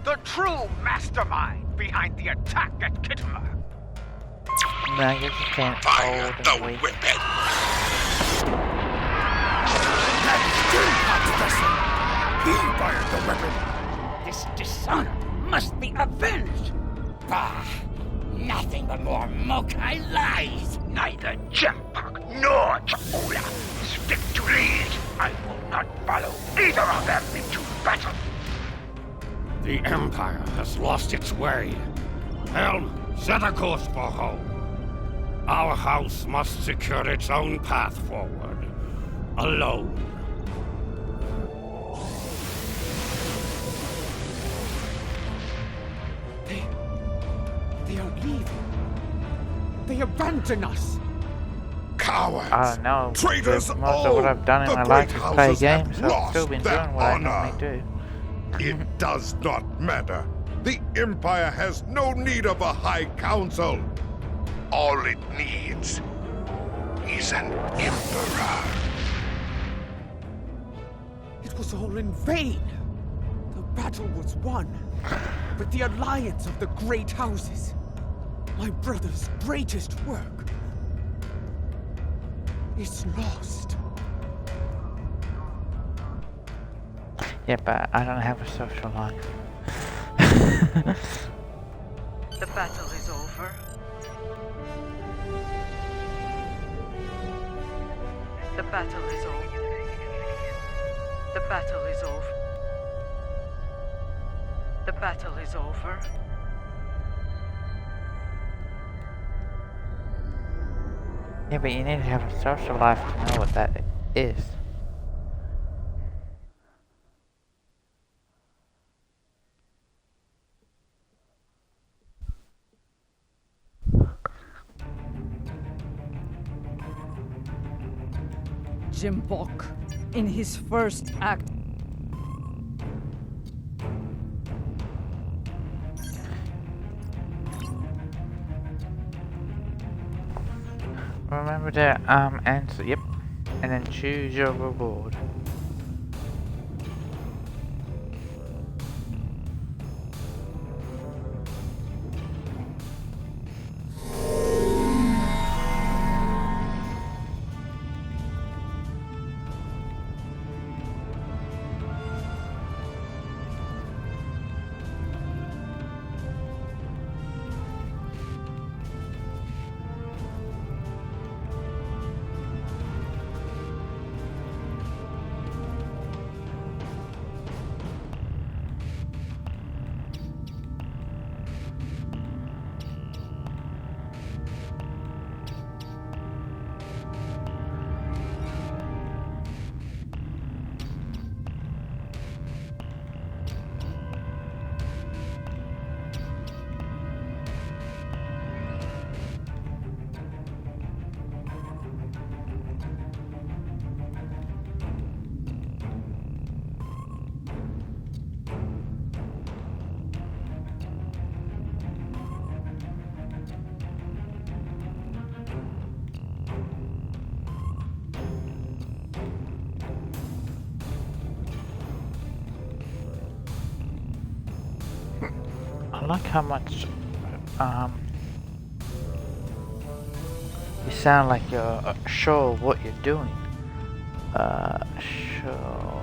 Speaker 9: the true mastermind behind the attack at Kittimer.
Speaker 1: No, I guess you can't
Speaker 7: Fire
Speaker 1: hold
Speaker 7: the
Speaker 1: and wait.
Speaker 7: weapon!
Speaker 9: That is Jimpak's vessel.
Speaker 7: He fired the weapon!
Speaker 11: This dishonor must be avenged. Bah! Nothing but more Mokai lies.
Speaker 10: Neither Jimpak nor Chakula stick to lead. I will not follow either of them into battle.
Speaker 6: The Empire has lost its way. Helm, set a course for home. Our house must secure its own path forward. Alone.
Speaker 9: They are leaving. They abandon us.
Speaker 7: Cowards!
Speaker 1: I don't know.
Speaker 7: Traitors
Speaker 1: Most
Speaker 7: all!
Speaker 1: of what I've done in
Speaker 7: The
Speaker 1: my life
Speaker 7: great
Speaker 1: is play
Speaker 7: houses have
Speaker 1: games, so I've still
Speaker 7: lost
Speaker 1: been
Speaker 7: their
Speaker 1: doing what I
Speaker 7: honor.
Speaker 1: normally do.
Speaker 7: It does not matter. The Empire has no need of a High Council. All it needs is an Emperor.
Speaker 9: It was all in vain. The battle was won, but the alliance of the great houses, my brother's greatest work, is lost.
Speaker 1: Yeah, but I don't have a social life.
Speaker 2: The battle is over. The battle is over. The battle is over. The battle is over.
Speaker 1: Yeah, but you need to have a social life to know what that is.
Speaker 5: Jimpak, in his first act,
Speaker 1: Remember to answer, yep, and then choose your reward. I like how much you sound like you're sure of what you're doing. Sure.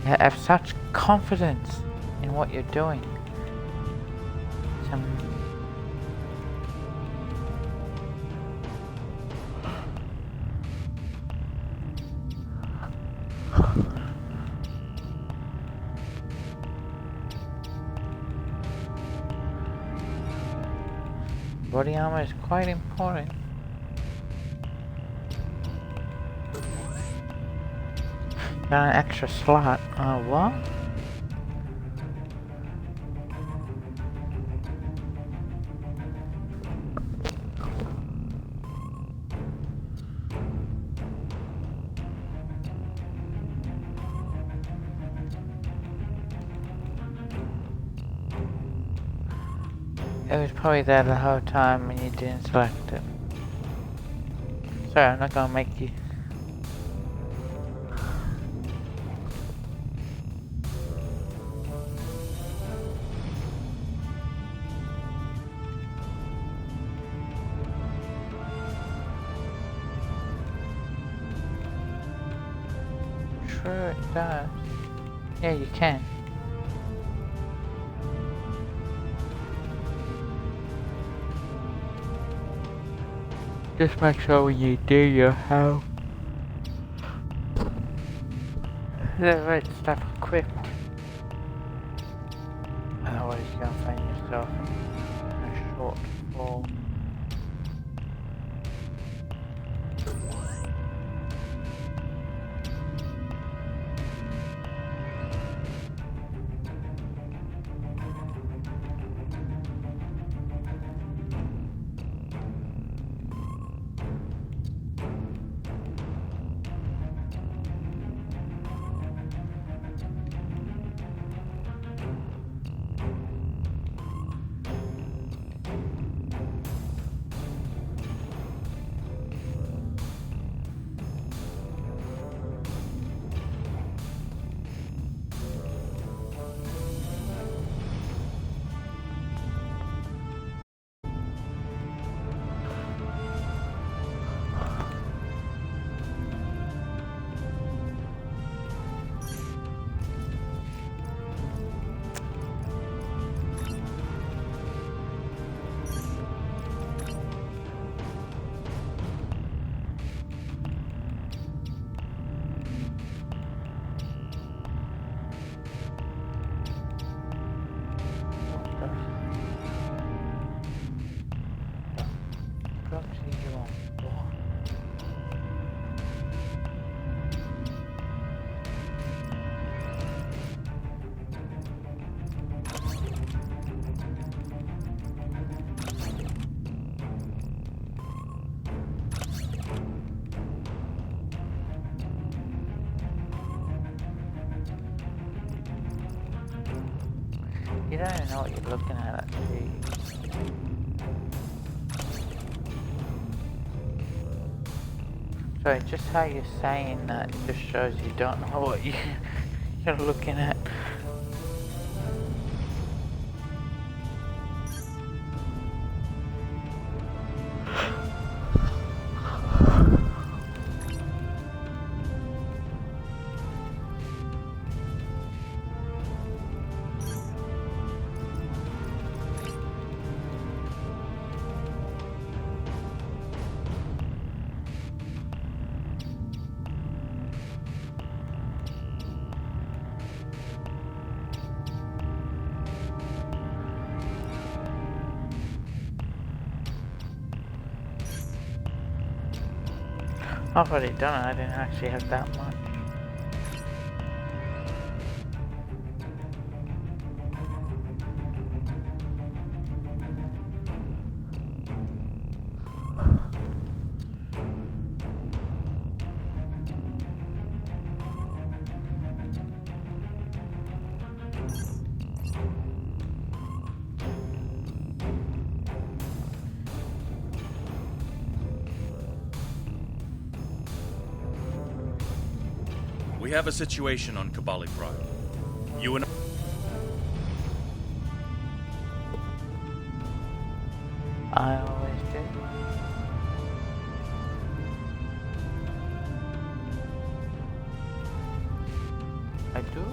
Speaker 1: You have such confidence in what you're doing. Body armor is quite important. Got an extra slot. What? It was probably there the whole time and you didn't select it. Sorry, I'm not gonna make you. Sure it does. Yeah, you can. Just make sure when you do your health, the right stuff equipped. Otherwise you're gonna find yourself in a shortfall. You don't even know what you're looking at, actually. Sorry, just how you're saying that just shows you don't know what you're looking at. I've already done it, I didn't actually have that much.
Speaker 12: We have a situation on Bodly Prime. You and
Speaker 1: I always do. I do.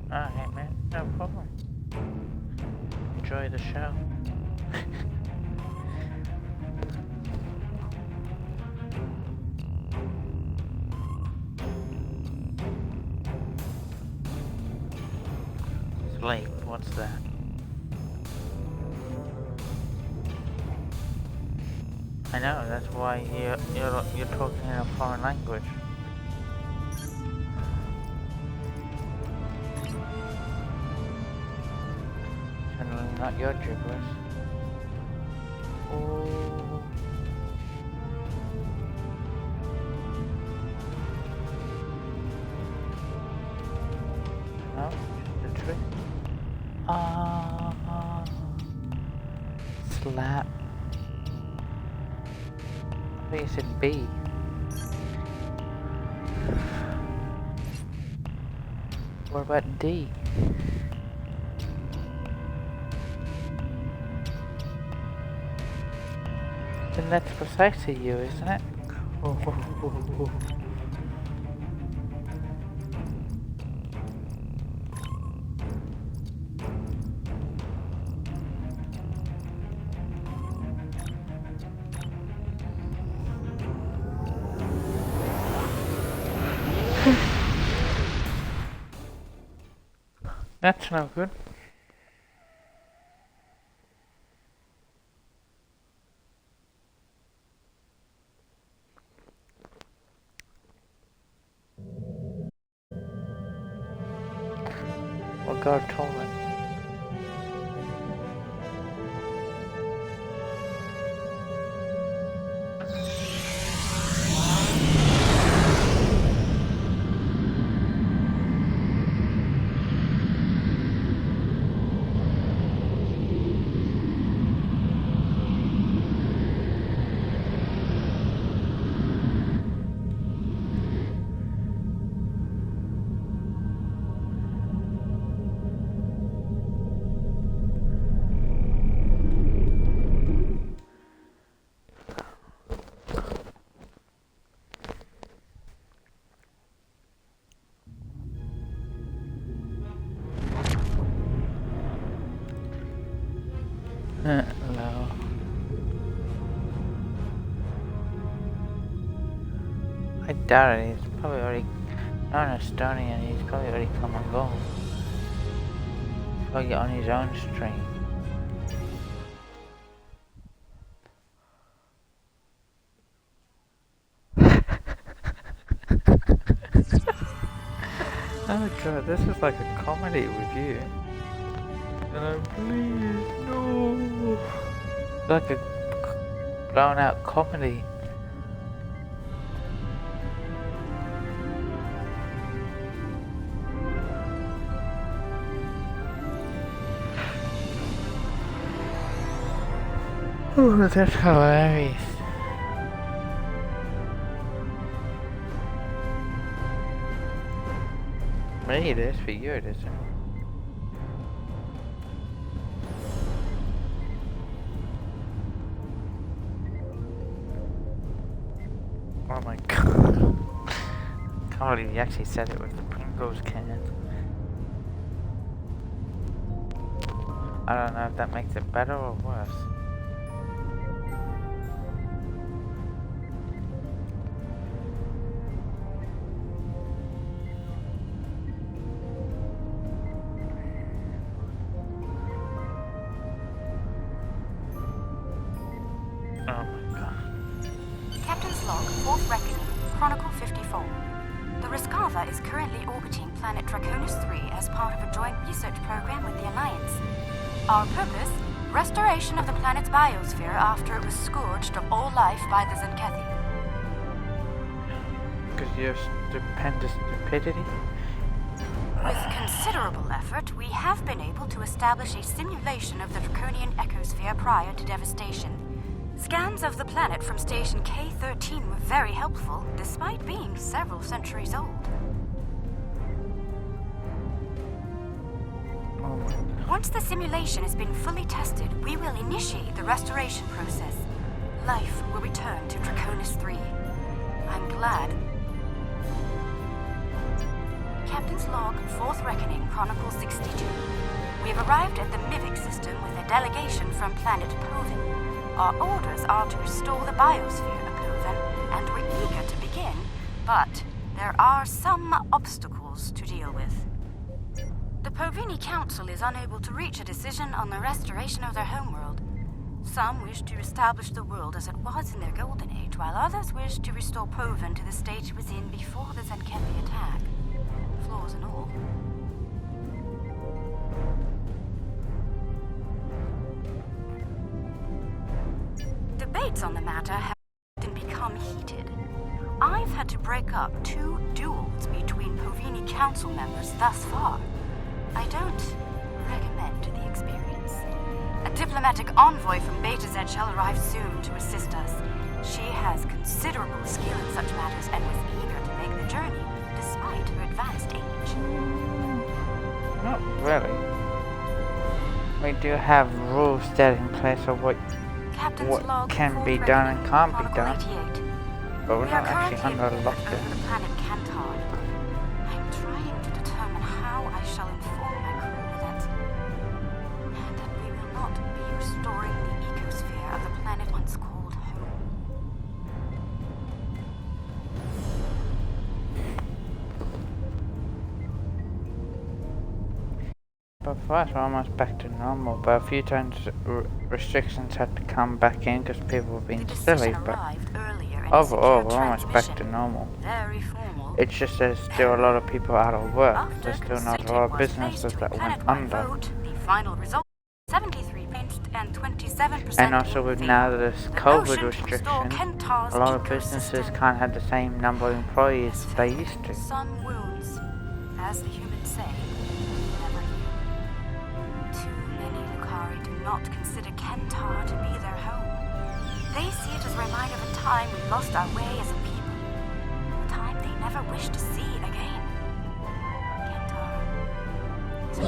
Speaker 1: Alright, man, no problem. Enjoy the show. Sleep, what's that? I know, that's why you're talking in a foreign language. Certainly not your gibberish. Oh. No, just a trick. Slap. I think you said B. What about D? Then that's precisely you, isn't it? That's no good. What God told me. Hello. I doubt it. He's probably already not an Estonian. He's probably already come and gone. He's probably on his own stream. Oh god, this is like a comedy with you. No, please, no. Like a blown out comedy. Oh, that's hilarious. Me it is, for you it isn't. Oh my god. Can't believe you actually said it with the Pringles can. I don't know if that makes it better or worse.
Speaker 13: Our purpose? Restoration of the planet's biosphere after it was scourged of all life by the Zenkethi.
Speaker 1: Because of your stupendous stupidity?
Speaker 13: With considerable effort, we have been able to establish a simulation of the draconian ecosphere prior to devastation. Scans of the planet from station K-13 were very helpful, despite being several centuries old. Once the simulation has been fully tested, we will initiate the restoration process. Life will return to Draconis 3. I'm glad. Captain's Log, 4th Reckoning, Chronicle 62. We have arrived at the Mimic system with a delegation from planet Povin. Our orders are to restore the biosphere of Povin, and we're eager to begin, but there are some obstacles to deal with. The Povini Council is unable to reach a decision on the restoration of their homeworld. Some wish to establish the world as it was in their golden age, while others wish to restore Poven to the state it was in before the Zenkempi attack. Flaws and all. Debates on the matter have often become heated. I've had to break up 2 duels between Povini Council members thus far. I don't recommend the experience. A diplomatic envoy from Beta Z shall arrive soon to assist us. She has considerable skill in such matters and was eager to make the journey, despite her advanced age.
Speaker 1: Not really. We do have rules set in place of what can be done and can't be done. But we're not actually under lockdown.
Speaker 13: Over the planet Kantar. I'm trying to determine how I shall inform my crew that we will not be restoring the ecosphere of the planet once called home.
Speaker 1: But for us, we're almost back to normal. But a few times restrictions had to come back in because people were being silly. But overall, we're almost back to normal. It's just there's still a lot of people out of work. There's still not a lot of businesses that went under.
Speaker 13: The final result, 73% and 27%.
Speaker 1: And also with now this COVID restriction, a lot of businesses can't have the same number of employees they used to.
Speaker 13: Some wounds, as the humans say, never heal. Too many Lucari do not consider Kantar to be their home. They see it as a reminder of a time we lost our way as a people. A time they never wish to see again. Kantar is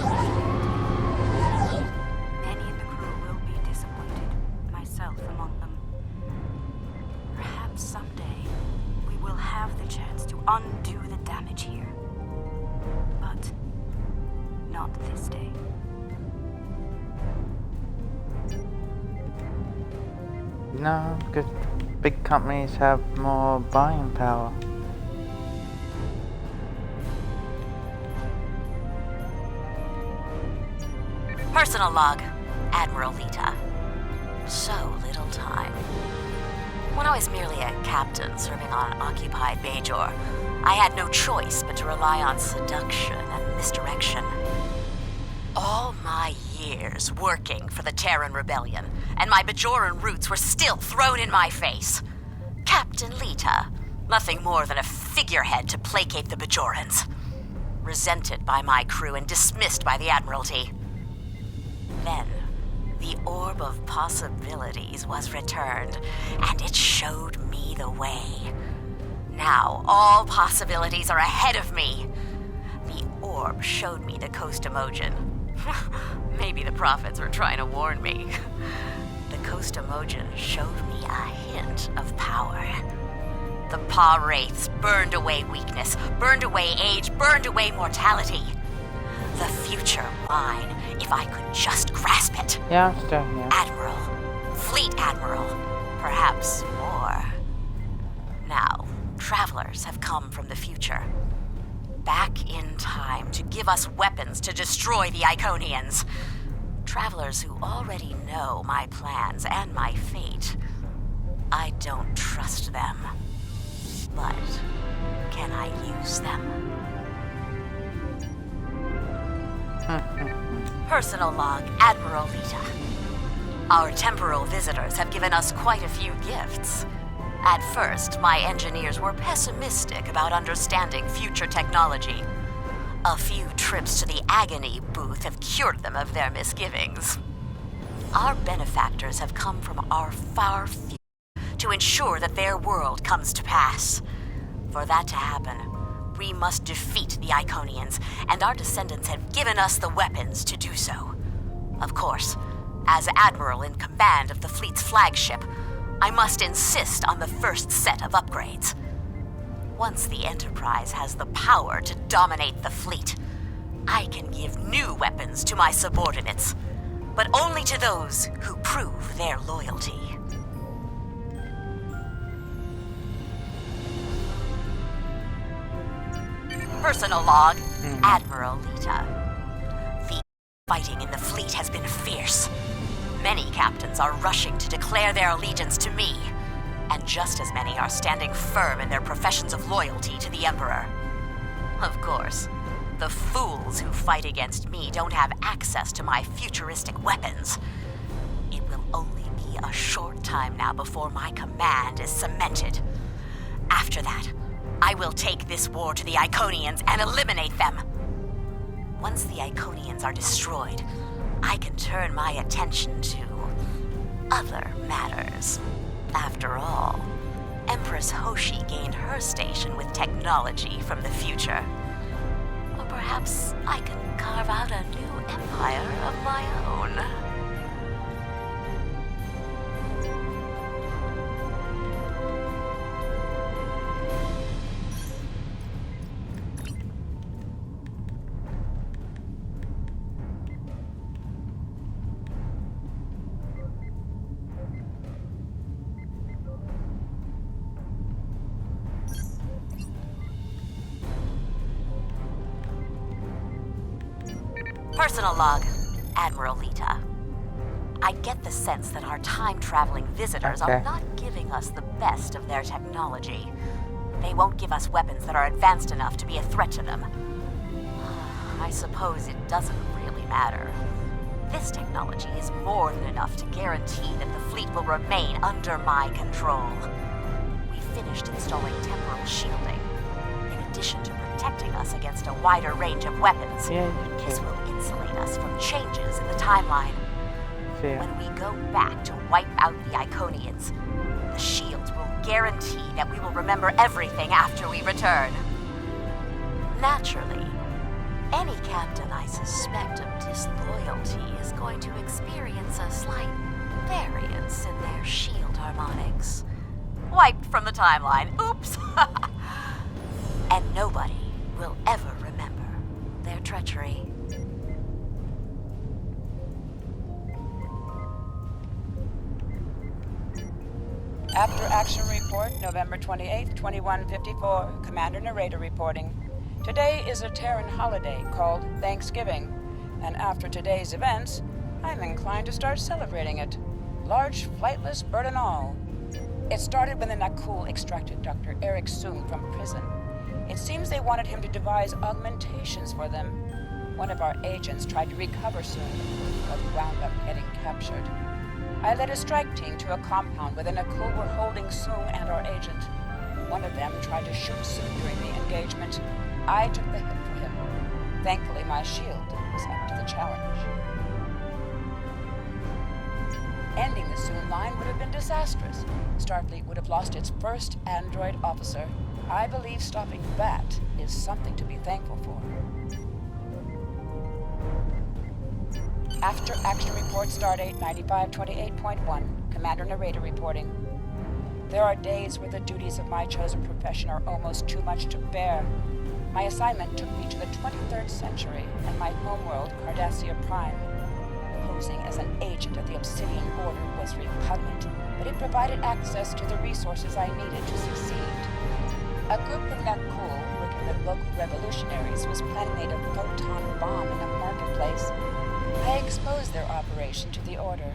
Speaker 13: many in the crew will be disappointed, myself among them. Perhaps someday we will have the chance to undo the damage here. But not this day.
Speaker 1: No, because big companies have more buying power.
Speaker 14: Personal log, Admiral Lita. So little time. When I was merely a captain serving on occupied Bajor, I had no choice but to rely on seduction and misdirection. All my years working for the Terran Rebellion, and my Bajoran roots were still thrown in my face. Captain Lita, nothing more than a figurehead to placate the Bajorans. Resented by my crew and dismissed by the Admiralty. Then, the Orb of Possibilities was returned, and it showed me the way. Now, all possibilities are ahead of me. The Orb showed me the Coast-Emojin. Maybe the prophets were trying to warn me. The Coast-Emojin showed me a hint of power. The Pa Wraiths burned away weakness, burned away age, burned away mortality. The future mine, if I could just grasp it.
Speaker 1: Yeah, I'm still here.
Speaker 14: Admiral, Fleet Admiral, perhaps more. Now, travelers have come from the future. Back in time to give us weapons to destroy the Iconians. Travelers who already know my plans and my fate. I don't trust them. But can I use them? Personal log, Admiral Lita. Our temporal visitors have given us quite a few gifts. At first, my engineers were pessimistic about understanding future technology. A few trips to the Agony booth have cured them of their misgivings. Our benefactors have come from our far future to ensure that their world comes to pass. For that to happen, we must defeat the Iconians, and our descendants have given us the weapons to do so. Of course, as Admiral in command of the fleet's flagship, I must insist on the first set of upgrades. Once the Enterprise has the power to dominate the fleet, I can give new weapons to my subordinates, but only to those who prove their loyalty. Personal log, Admiral Lita. Fighting in the fleet has been fierce. Many captains are rushing to declare their allegiance to me, and just as many are standing firm in their professions of loyalty to the Emperor. Of course, the fools who fight against me don't have access to my futuristic weapons. It will only be a short time now before my command is cemented. After that, I will take this war to the Iconians and eliminate them. Once the Iconians are destroyed, I can turn my attention to other matters. After all, Empress Hoshi gained her station with technology from the future. Or perhaps I can carve out a new empire of my own. Personal log, Admiral Lita. I get the sense that our time-traveling visitors are not giving us the best of their technology. They won't give us weapons that are advanced enough to be a threat to them. I suppose it doesn't really matter. This technology is more than enough to guarantee that the fleet will remain under my control. We finished installing temporal shielding, in addition to protecting us against a wider range of weapons. This will insulate us from changes in the timeline. When we go back to wipe out the Iconians, the shields will guarantee that we will remember everything after we return. Naturally, any captain I suspect of disloyalty is going to experience a slight variance in their shield harmonics. Wiped from the timeline. Oops! And nobody will ever remember their treachery.
Speaker 15: After action report, November 28th, 2154, Commander Narrator reporting. Today is a Terran holiday called Thanksgiving, and after today's events, I'm inclined to start celebrating it. Large, flightless bird and all. It started when the Nakul extracted Dr. Eric Soong from prison. It seems they wanted him to devise augmentations for them. One of our agents tried to recover Soong, but wound up getting captured. I led a strike team to a compound where the Nakul were holding Soong and our agent. One of them tried to shoot Soong during the engagement. I took the hit for him. Thankfully, my shield was up to the challenge. Ending the Soong line would have been disastrous. Starfleet would have lost its first android officer. I believe stopping that is something to be thankful for. After action report, stardate 9528.1, Commander Narrator reporting. There are days where the duties of my chosen profession are almost too much to bear. My assignment took me to the 23rd century and my homeworld, Cardassia Prime. Posing as an agent of the Obsidian Order was repugnant, but it provided access to the resources I needed to succeed. A group of Nakul working with local revolutionaries was planning a photon bomb in a marketplace. I exposed their operation to the Order.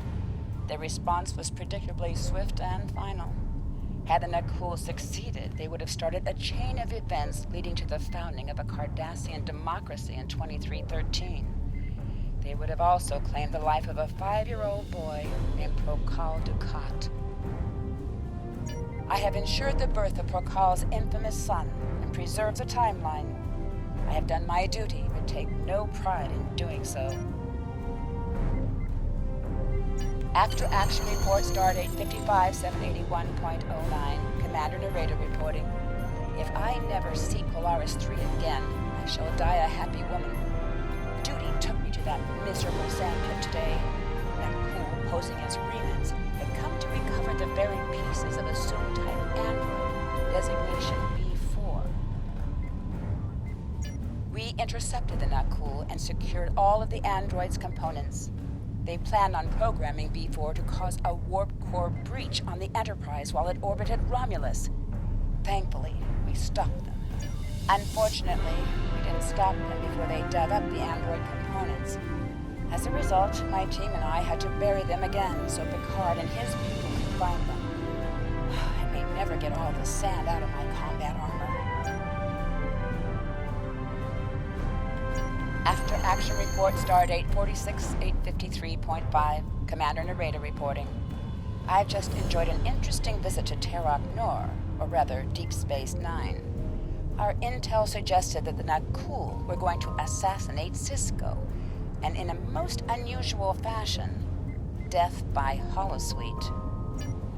Speaker 15: Their response was predictably swift and final. Had the Nakul succeeded, they would have started a chain of events leading to the founding of a Cardassian democracy in 2313. They would have also claimed the life of a 5-year-old boy named Prokal Dukat. I have ensured the birth of Prokal's infamous son and preserved the timeline. I have done my duty, but take no pride in doing so. After action report, stardate 55781.09, Commander Narrator reporting. If I never see Polaris 3 again, I shall die a happy woman. Duty took me to that miserable sandpit today. Nakul, posing as remnants, had come to recover the buried pieces of a Soong-type android, designation B4. We intercepted the Nakul and secured all of the android's components. They planned on programming B4 to cause a warp core breach on the Enterprise while it orbited Romulus. Thankfully, we stopped them. Unfortunately, we didn't stop them before they dug up the android components. As a result, my team and I had to bury them again so Picard and his people could find them. I may never get all the sand out of my combat armor. After action report, stardate 46853.5, Commander Narrator reporting. I've just enjoyed an interesting visit to Terok Nor, or rather, Deep Space Nine. Our intel suggested that the Nakul were going to assassinate Cisco, and in a most unusual fashion, death by holosuite.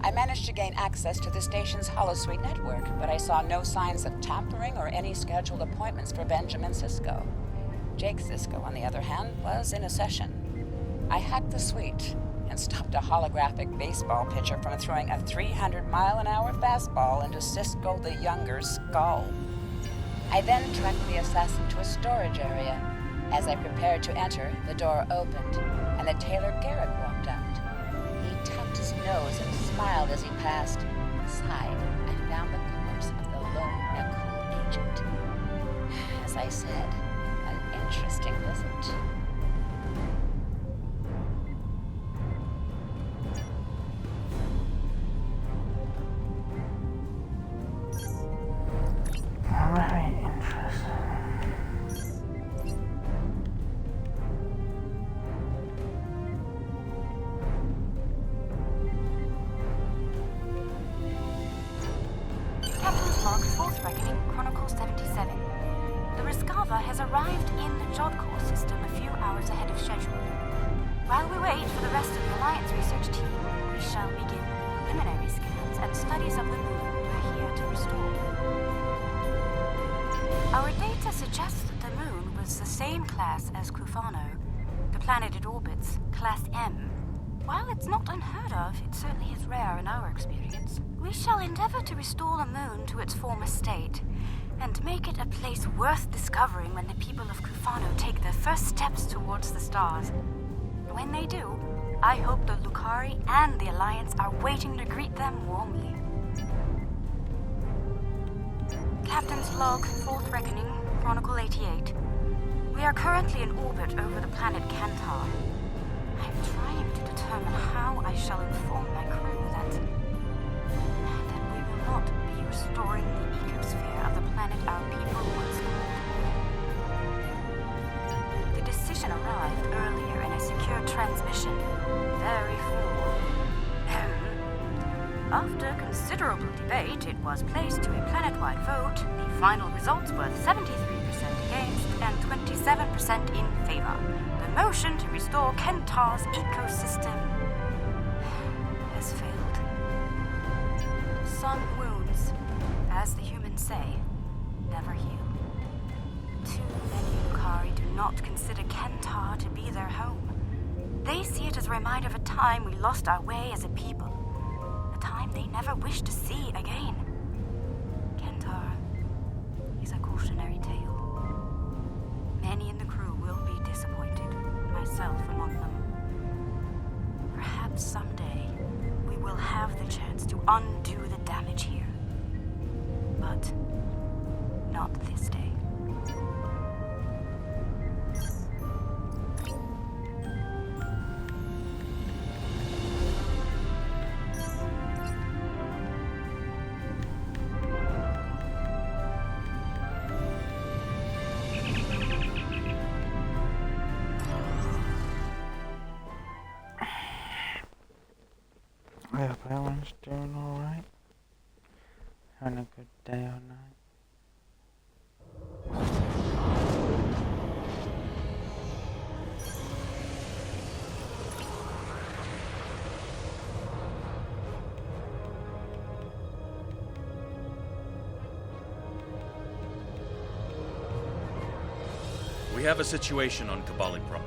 Speaker 15: I managed to gain access to the station's holosuite network, but I saw no signs of tampering or any scheduled appointments for Benjamin Cisco. Jake Cisco, on the other hand, was in a session. I hacked the suite and stopped a holographic baseball pitcher from throwing a 300-mile-an-hour fastball into Cisco the Younger's skull. I then tracked the assassin to a storage area. As I prepared to enter, the door opened, and the Tailor Garrett walked out. He tapped his nose and smiled as he passed. Inside, I found the corpse of the lone Nakul agent. As I said, an interesting visit.
Speaker 1: Very interesting.
Speaker 13: Captain's log, 4th reckoning, Chronicle 77. The Riskava has arrived in the Jodhpur system a few hours ahead of schedule. While we wait for the rest of the Alliance research team, we shall begin preliminary scans and studies of the moon we're here to restore. Our data suggests that the moon was the same class as Kufano, the planet it orbits, Class M. While it's not unheard of, it certainly is rare in our experience. We shall endeavor to restore the moon to its former state, and make it a place worth discovering when the people of Kufano take their first steps towards the stars. When they do, I hope the Lucari and the Alliance are waiting to greet them warmly. Captain's log, 4th reckoning, Chronicle 88. We are currently in orbit over the planet Kantar. I am trying to determine how I shall inform my crew that we will not be restoring the ecosphere of the planet our people once called. The decision arrived earlier in a secure transmission. Very formal. After considerable debate, it was placed to a planet-wide vote. The final results were 73% against and 27% in favor. The motion to restore Kentar's ecosystem has failed. Some wounds, as the humans say, never heal. Too many Lucari do not consider Kentar to be their home. They see it as a reminder of a time we lost our way as a people. A time they never wish to see again. Kentar is a cautionary tale. Many in the crew will be disappointed, myself among them. Perhaps someday we will have the chance to undo the damage here. But not this day.
Speaker 1: I hope everyone's doing alright. Having a good day or night.
Speaker 12: We have a situation on Kabali Pro.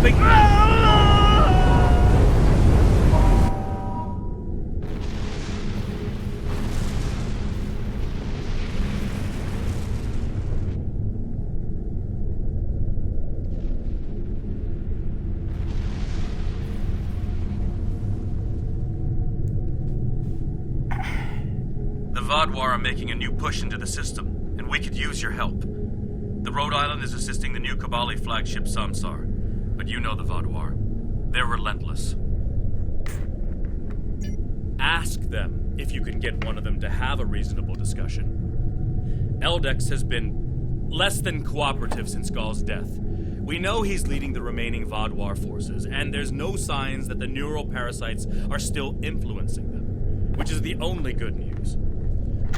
Speaker 12: something. The Vodwar are making a new push into the system, and we could use your help. The Rhode Island is assisting the new Kabali flagship Sansar, but you know the Vodwar. They're relentless. Ask them if you can get one of them to have a reasonable discussion. Eldex has been less than cooperative since Gall's death. We know he's leading the remaining Vodwar forces, and there's no signs that the neural parasites are still influencing them, which is the only good news.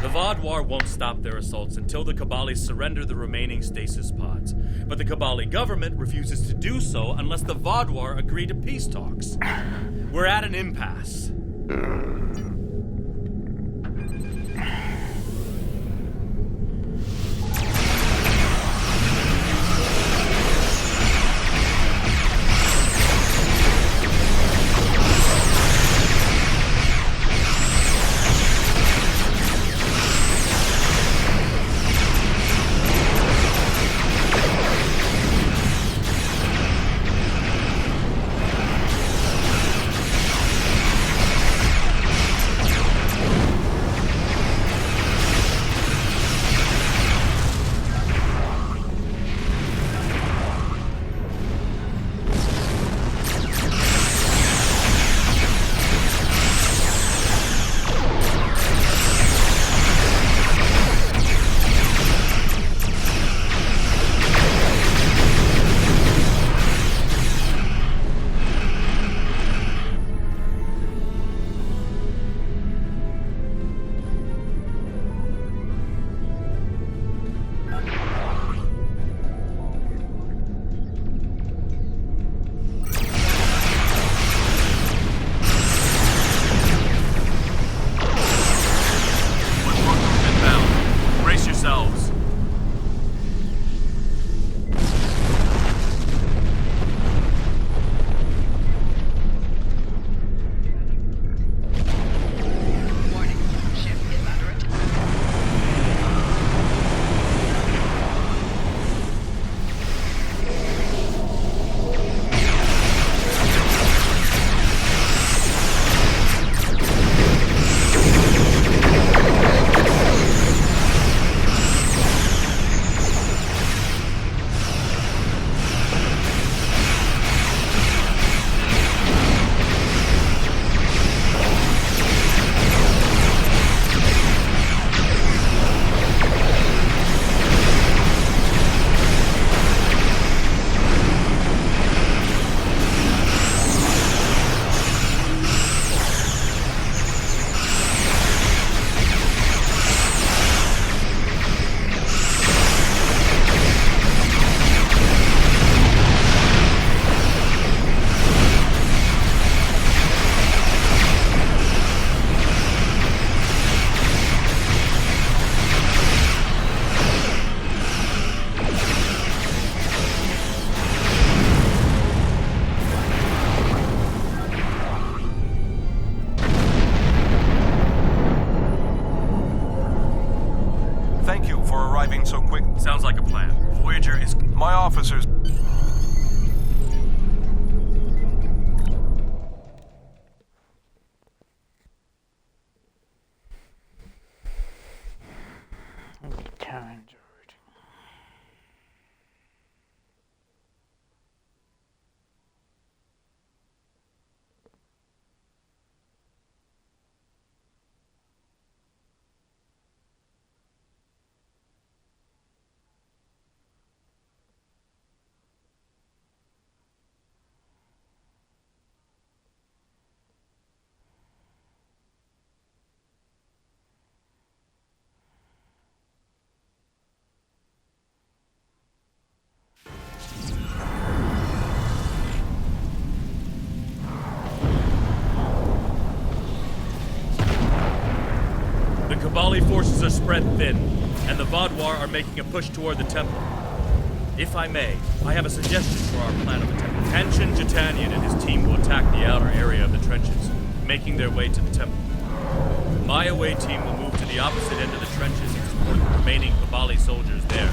Speaker 12: The Vodwar won't stop their assaults until the Kabali surrender the remaining stasis pods. But the Kabali government refuses to do so unless the Vodwar agree to peace talks. We're at an impasse.
Speaker 3: So quick.
Speaker 12: Sounds like a plan. Voyager is...
Speaker 3: My officers...
Speaker 12: The Kabali forces are spread thin, and the Vodwar are making a push toward the temple. If I may, I have a suggestion for our plan of attack. Henshin Jitanian and his team will attack the outer area of the trenches, making their way to the temple. My away team will move to the opposite end of the trenches and support the remaining Bodly soldiers there.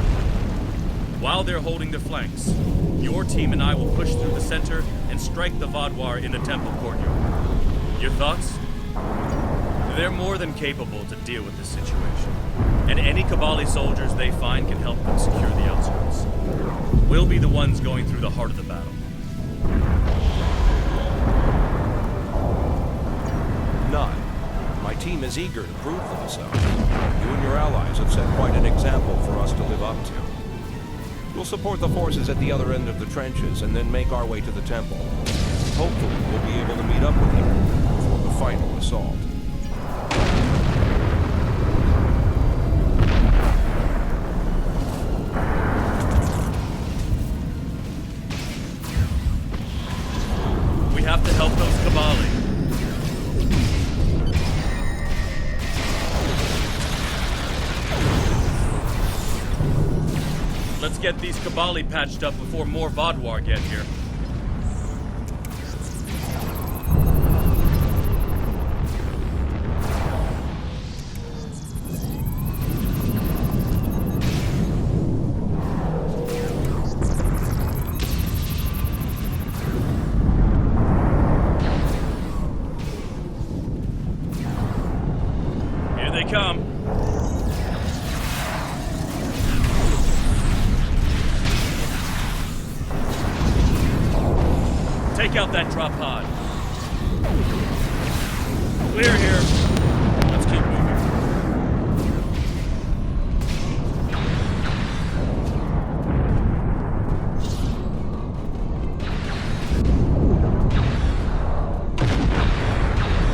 Speaker 12: While they're holding their flanks, your team and I will push through the center and strike the Vodwar in the temple courtyard. Your thoughts? They're more than capable to deal with this situation, and any Bodly soldiers they find can help them secure the outskirts. We'll be the ones going through the heart of the battle.
Speaker 16: None. My team is eager to prove themselves. You and your allies have set quite an example for us to live up to. We'll support the forces at the other end of the trenches and then make our way to the temple. Hopefully, we'll be able to meet up with you before the final assault.
Speaker 12: We have to help those Bodly. Let's get these Bodly patched up before more Vodwar get here. Here they come. Take out that drop pod. Clear here. Let's keep moving.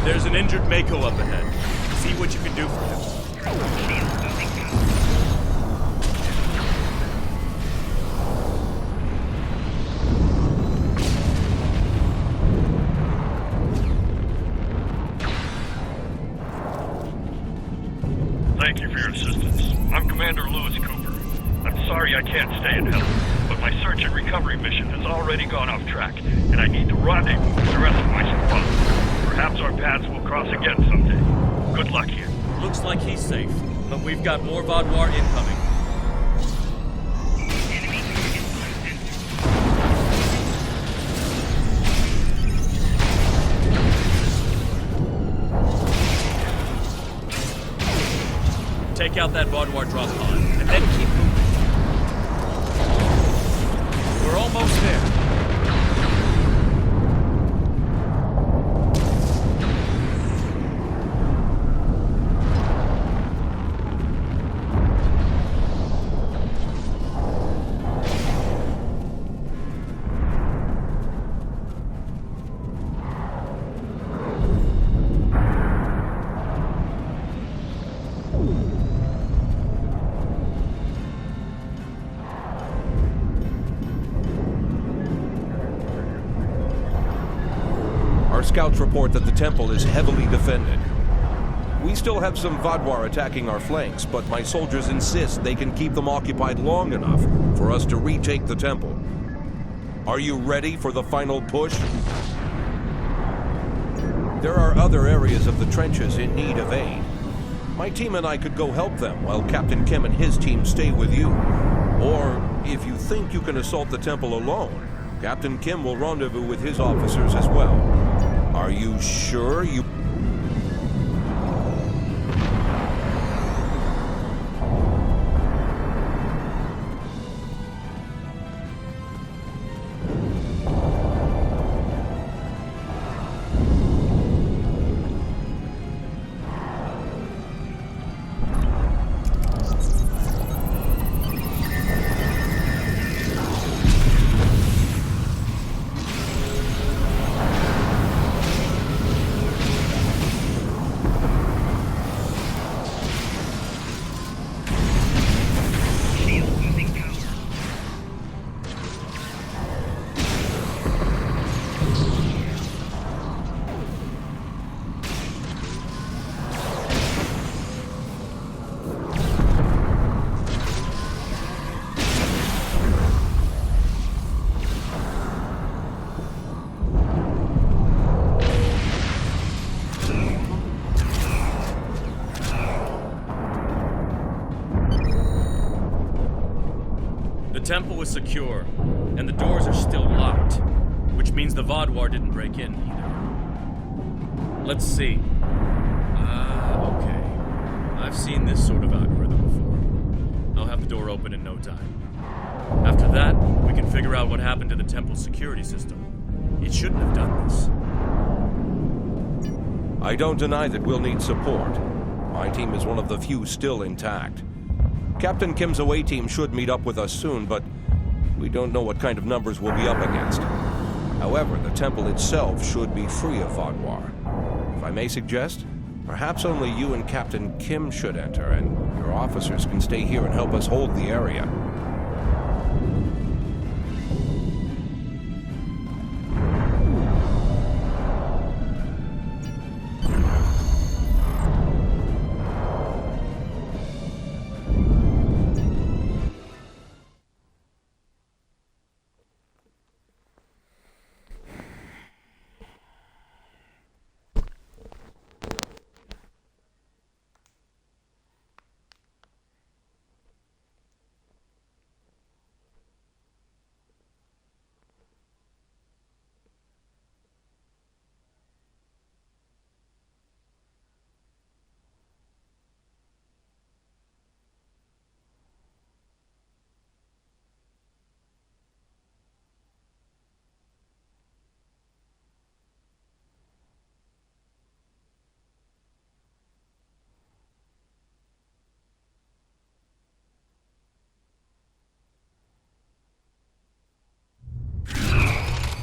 Speaker 12: There's an injured Mako up ahead. See what you can do for him.
Speaker 17: Thank you for your assistance. I'm Commander Lewis Cooper. I'm sorry I can't stay and help, but my search and recovery mission has already gone off track, and I need to rendezvous with the rest of my squad. Perhaps our paths will cross again someday. Good luck here.
Speaker 12: Looks like he's safe, but we've got more Vodwar incoming. Take out that Vodwar drop pod, and then keep moving. We're almost there.
Speaker 16: Our scouts report that the temple is heavily defended. We still have some Vodwar attacking our flanks, but my soldiers insist they can keep them occupied long enough for us to retake the temple. Are you ready for the final push? There are other areas of the trenches in need of aid. My team and I could go help them while Captain Kim and his team stay with you. Or, if you think you can assault the temple alone, Captain Kim will rendezvous with his officers as well. Are you sure you...
Speaker 12: temple is secure, and the doors are still locked, which means the Vaadwaur didn't break in either. Let's see. Okay. I've seen this sort of algorithm before. I'll have the door open in no time. After that, we can figure out what happened to the temple's security system. It shouldn't have done this.
Speaker 16: I don't deny that we'll need support. My team is one of the few still intact. Captain Kim's away team should meet up with us soon, but we don't know what kind of numbers we'll be up against. However, the temple itself should be free of Vaadwaur. If I may suggest, perhaps only you and Captain Kim should enter, and your officers can stay here and help us hold the area.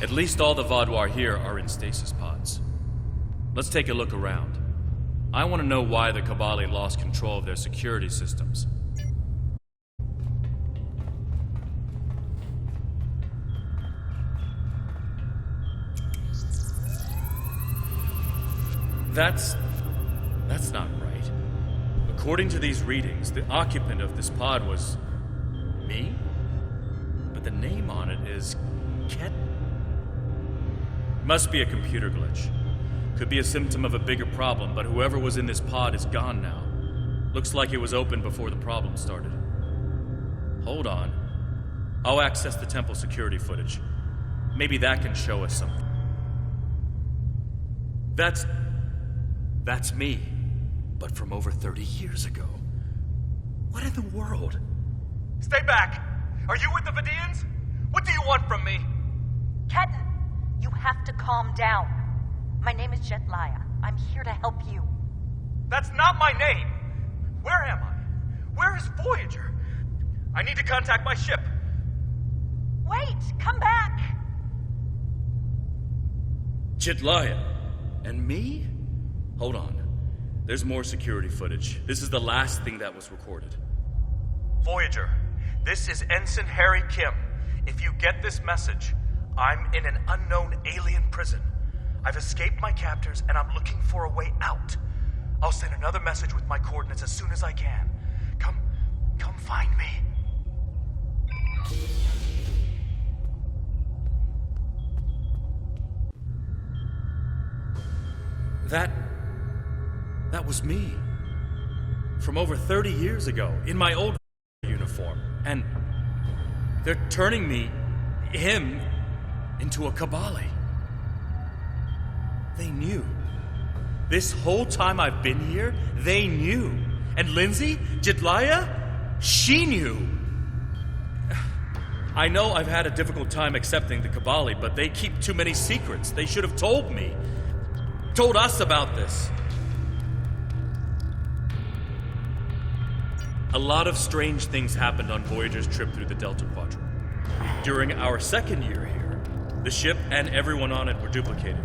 Speaker 12: At least all the Vaadwaur here are in stasis pods. Let's take a look around. I want to know why the Kabali lost control of their security systems. That's not right. According to these readings, the occupant of this pod was me? But the name on it is Ket. Must be a computer glitch. Could be a symptom of a bigger problem, but whoever was in this pod is gone now. Looks like it was open before the problem started. Hold on. I'll access the temple security footage. Maybe that can show us something. That's me, but from over 30 years ago. What in the world?
Speaker 18: Stay back! Are you with the Vidians? What do you want from me?
Speaker 19: Ketan, you have to calm down. My name is Jetlaya. I'm here to help you.
Speaker 18: That's not my name! Where am I? Where is Voyager? I need to contact my ship.
Speaker 19: Wait! Come back!
Speaker 12: Jetlaya. And me? Hold on. There's more security footage. This is the last thing that was recorded.
Speaker 18: Voyager, this is Ensign Harry Kim. If you get this message, I'm in an unknown alien prison. I've escaped my captors and I'm looking for a way out. I'll send another message with my coordinates as soon as I can. Come find me.
Speaker 12: That was me. From over 30 years ago, in my old uniform. And they're turning him, into a Kabali. They knew. This whole time I've been here, they knew. And Lindsay, Jetlaya, she knew. I know I've had a difficult time accepting the Kabali, but they keep too many secrets. They should have told me. Told us about this. A lot of strange things happened on Voyager's trip through the Delta Quadrant. During our second year here, the ship and everyone on it were duplicated.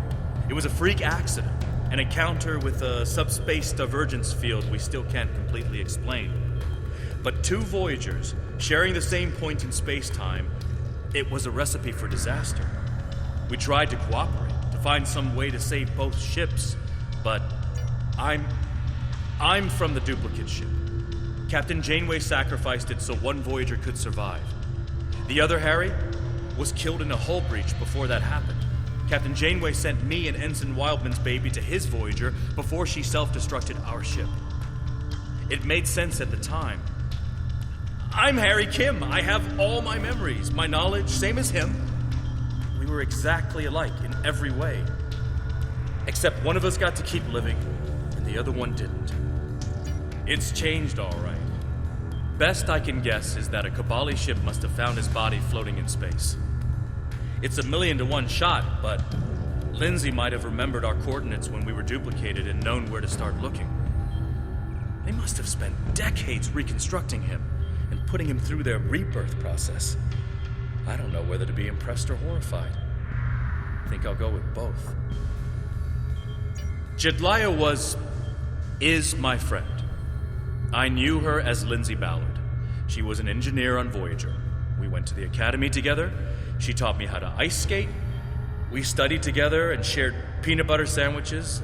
Speaker 12: It was a freak accident, an encounter with a subspace divergence field we still can't completely explain. But two Voyagers, sharing the same point in space-time, it was a recipe for disaster. We tried to cooperate, to find some way to save both ships, but I'm from the duplicate ship. Captain Janeway sacrificed it so one Voyager could survive. The other, Harry, was killed in a hull breach before that happened. Captain Janeway sent me and Ensign Wildman's baby to his Voyager before she self-destructed our ship. It made sense at the time. I'm Harry Kim. I have all my memories, my knowledge, same as him. We were exactly alike in every way. Except one of us got to keep living, and the other one didn't. It's changed all right. Best I can guess is that a Kabali ship must have found his body floating in space. It's a 1,000,000 to 1 shot, but Lindsay might have remembered our coordinates when we were duplicated and known where to start looking. They must have spent decades reconstructing him and putting him through their rebirth process. I don't know whether to be impressed or horrified. I think I'll go with both. Jedliah is my friend. I knew her as Lindsay Ballard. She was an engineer on Voyager. We went to the academy together. She taught me how to ice skate. We studied together and shared peanut butter sandwiches.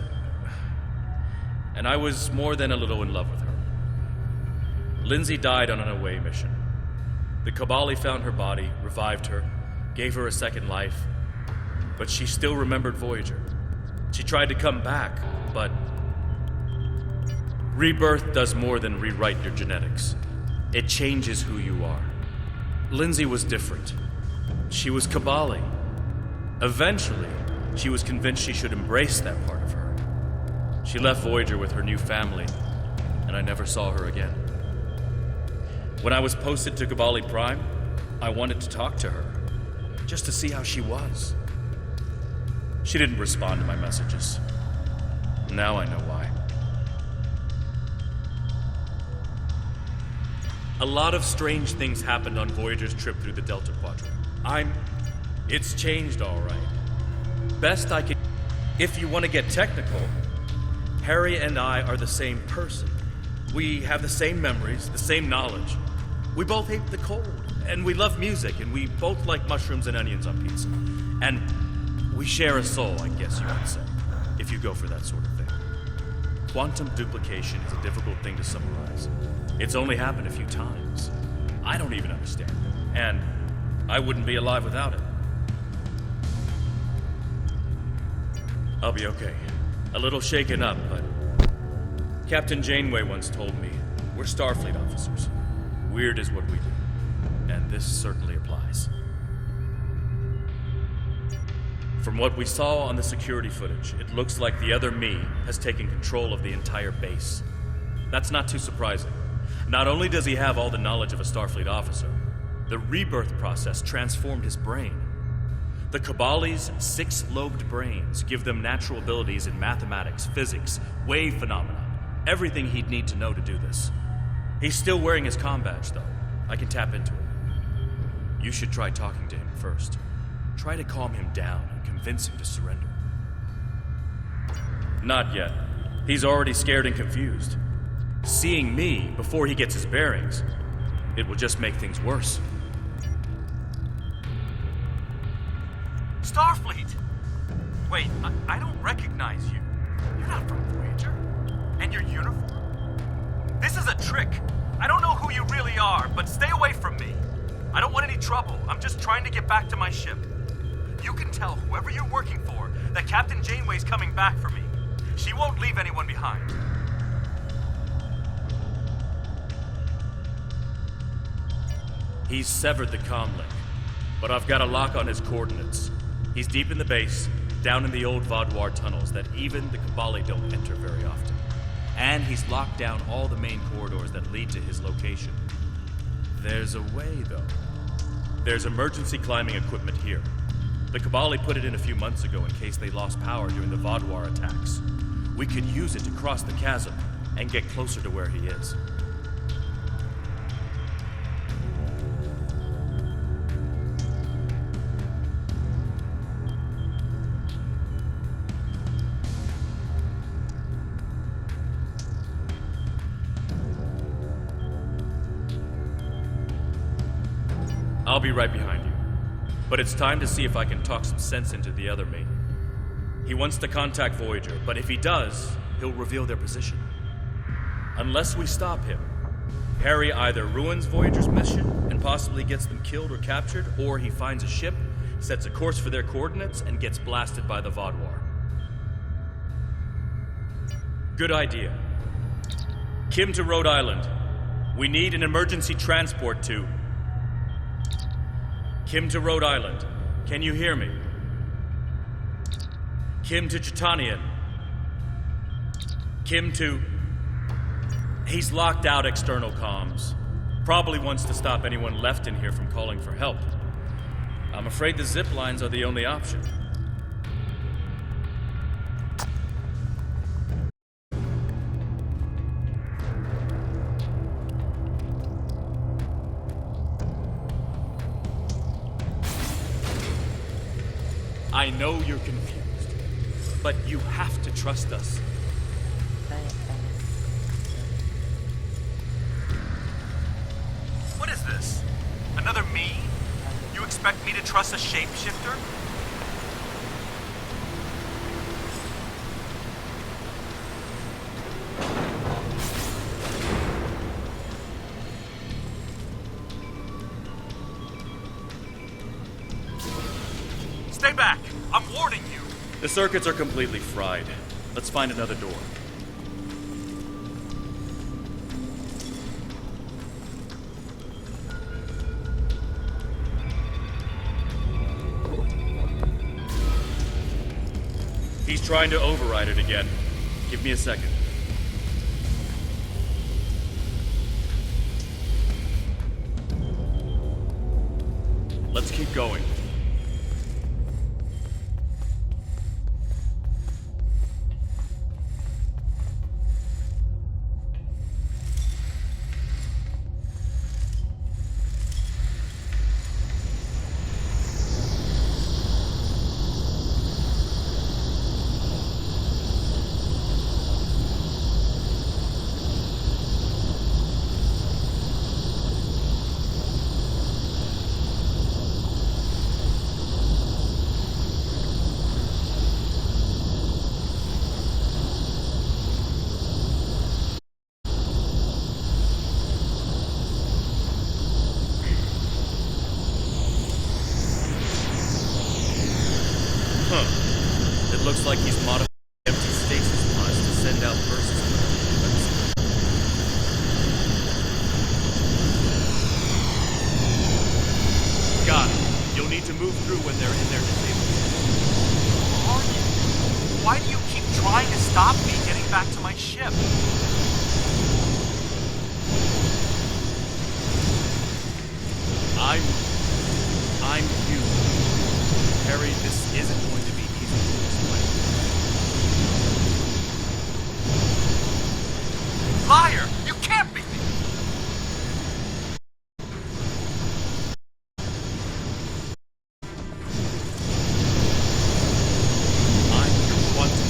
Speaker 12: And I was more than a little in love with her. Lindsay died on an away mission. The Kabali found her body, revived her, gave her a second life, but she still remembered Voyager. She tried to come back, but rebirth does more than rewrite your genetics. It changes who you are. Lindsay was different. She was Kabali. Eventually, she was convinced she should embrace that part of her. She left Voyager with her new family, and I never saw her again. When I was posted to Kabali Prime, I wanted to talk to her, just to see how she was. She didn't respond to my messages. Now I know why. A lot of strange things happened on Voyager's trip through the Delta Quadrant. It's changed all right. Best I can... If you want to get technical, Harry and I are the same person. We have the same memories, the same knowledge. We both hate the cold, and we love music, and we both like mushrooms and onions on pizza. And we share a soul, I guess you would say, if you go for that sort of thing. Quantum duplication is a difficult thing to summarize. It's only happened a few times. I don't even understand it, and I wouldn't be alive without it. I'll be okay. A little shaken up, but Captain Janeway once told me, we're Starfleet officers. Weird is what we do, and this certainly applies. From what we saw on the security footage, it looks like the other me has taken control of the entire base. That's not too surprising. Not only does he have all the knowledge of a Starfleet officer, the rebirth process transformed his brain. The Kabali's 6-lobed brains give them natural abilities in mathematics, physics, wave phenomena, everything he'd need to know to do this. He's still wearing his comm badge, though. I can tap into it. You should try talking to him first. Try to calm him down and convince him to surrender. Not yet. He's already scared and confused. Seeing me before he gets his bearings, it will just make things worse.
Speaker 18: Starfleet! Wait, I don't recognize you. You're not from Voyager. And your uniform? This is a trick. I don't know who you really are, but stay away from me. I don't want any trouble. I'm just trying to get back to my ship. You can tell whoever you're working for that Captain Janeway's coming back for me. She won't leave anyone behind.
Speaker 12: He's severed the comm link, but I've got a lock on his coordinates. He's deep in the base, down in the old Vaudouar tunnels that even the Kabali don't enter very often. And he's locked down all the main corridors that lead to his location. There's a way, though. There's emergency climbing equipment here. The Kabali put it in a few months ago in case they lost power during the Vaudouar attacks. We could use it to cross the chasm and get closer to where he is. I'll be right behind you. But it's time to see if I can talk some sense into the other me. He wants to contact Voyager, but if he does, he'll reveal their position. Unless we stop him, Harry either ruins Voyager's mission and possibly gets them killed or captured, or he finds a ship, sets a course for their coordinates, and gets blasted by the Vaudouar. Good idea. Kim to Rhode Island. We need an emergency transport to... Kim to Rhode Island. Can you hear me? Kim to Jitanian. Kim to... He's locked out external comms. Probably wants to stop anyone left in here from calling for help. I'm afraid the zip lines are the only option. I know you're confused, but you have to trust us.
Speaker 18: What is this? Another me? You expect me to trust a shapeshifter? Stay back! I'm warning you!
Speaker 12: The circuits are completely fried. Let's find another door. He's trying to override it again. Give me a second. Let's keep going. Looks like he's modified empty stasis pods to send out bursts of electric. Got it. You'll need to move through when they're in their disabled.
Speaker 18: Who are you? Why do you keep trying to stop me getting back to my ship?
Speaker 12: I'm you. Harry, this isn't going to be easy to explain.
Speaker 18: Liar! You can't be me!
Speaker 12: I'm your quantum.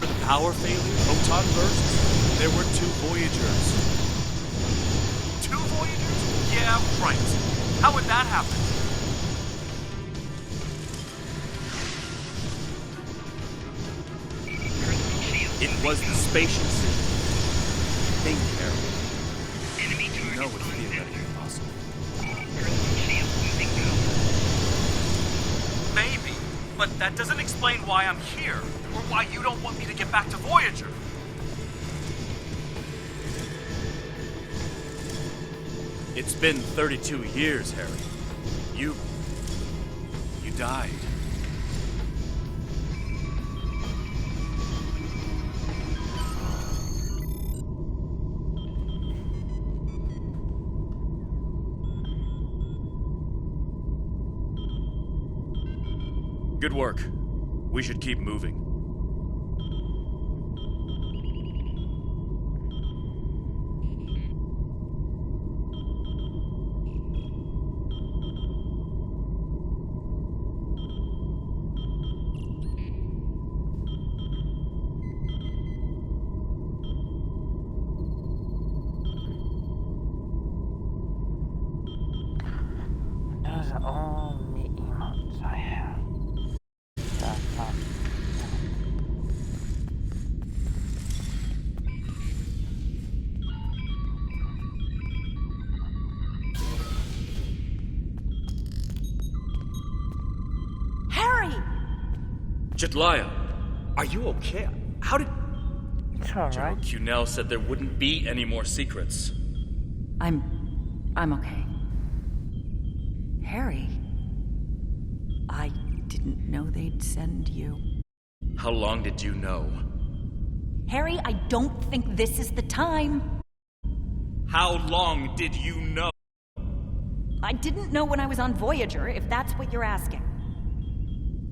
Speaker 12: For the power failure, photon bursts, there were 2 Voyagers.
Speaker 18: 2 Voyagers? Yeah, right. How would that happen?
Speaker 12: It was the spatial suit. Think, Harry. You know it's theoretically possible.
Speaker 18: Maybe, but that doesn't explain why I'm here, or why you don't want me to get back to Voyager.
Speaker 12: It's been 32 years, Harry. You died. Good work. We should keep moving.
Speaker 1: Those are all the emotes I have.
Speaker 13: Harry!
Speaker 12: Jetlaya, are you okay? How did...
Speaker 1: It's all
Speaker 12: General
Speaker 1: right.
Speaker 12: Cunell said there wouldn't be any more secrets.
Speaker 20: I'm okay. Harry, I didn't know they'd send you.
Speaker 12: How long did you know?
Speaker 19: Harry, I don't think this is the time.
Speaker 12: How long did you know?
Speaker 19: I didn't know when I was on Voyager, if that's what you're asking.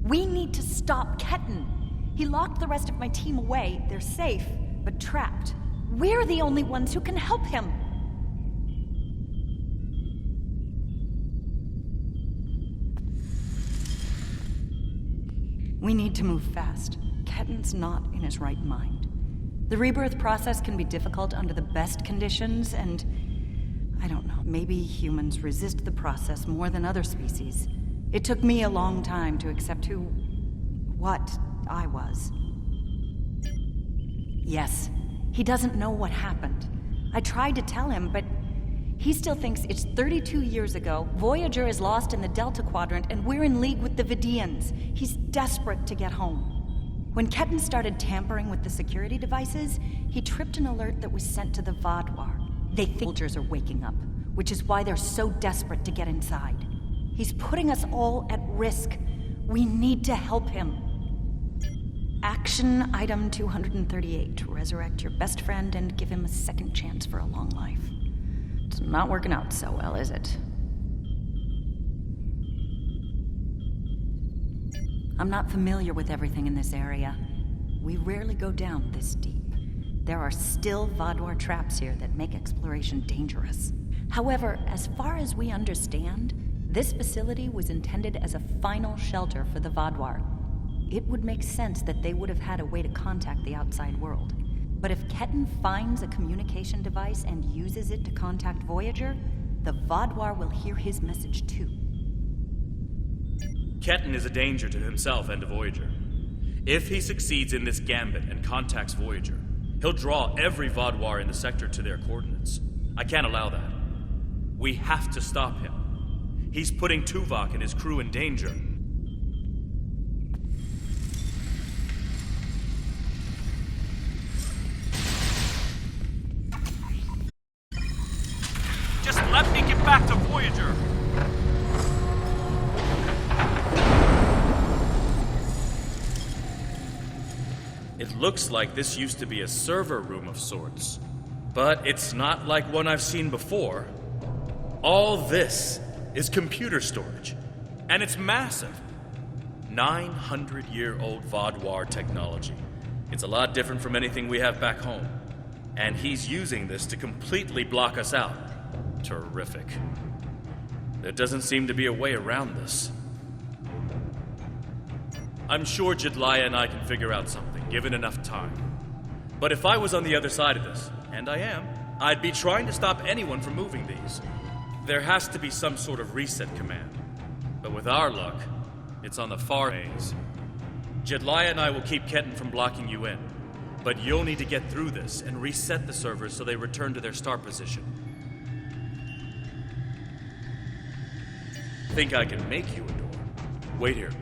Speaker 19: We need to stop Ketan. He locked the rest of my team away. They're safe, but trapped. We're the only ones who can help him.
Speaker 20: We need to move fast. Ketan's not in his right mind. The rebirth process can be difficult under the best conditions, and I don't know, maybe humans resist the process more than other species. It took me a long time to accept what I was. Yes, he doesn't know what happened. I tried to tell him, but he still thinks it's 32 years ago, Voyager is lost in the Delta Quadrant, and we're in league with the Vidians. He's desperate to get home. When Ketan started tampering with the security devices, he tripped an alert that was sent to the Vaadwaur. They think soldiers are waking up, which is why they're so desperate to get inside. He's putting us all at risk. We need to help him. Action item 238. Resurrect your best friend and give him a second chance for a long life. It's not working out so well, is it? I'm not familiar with everything in this area. We rarely go down this deep. There are still Vaadwaur traps here that make exploration dangerous. However, as far as we understand, this facility was intended as a final shelter for the Vaadwaur. It would make sense that they would have had a way to contact the outside world. But if Ketan finds a communication device and uses it to contact Voyager, the Vaadwaur will hear his message too.
Speaker 12: Ketan is a danger to himself and to Voyager. If he succeeds in this gambit and contacts Voyager, he'll draw every Vaadwaur in the sector to their coordinates. I can't allow that. We have to stop him. He's putting Tuvok and his crew in danger. Just let me get back to Voyager! It looks like this used to be a server room of sorts, but it's not like one I've seen before. All this is computer storage, and it's massive. 900-year-old Vaadwaur technology. It's a lot different from anything we have back home, and he's using this to completely block us out. Terrific. There doesn't seem to be a way around this. I'm sure Jedliah and I can figure out something, given enough time. But if I was on the other side of this, and I am, I'd be trying to stop anyone from moving these. There has to be some sort of reset command. But with our luck, it's on the far ways. Jedliah and I will keep Ketan from blocking you in. But you'll need to get through this and reset the servers so they return to their start position. Think I can make you a door? Wait here.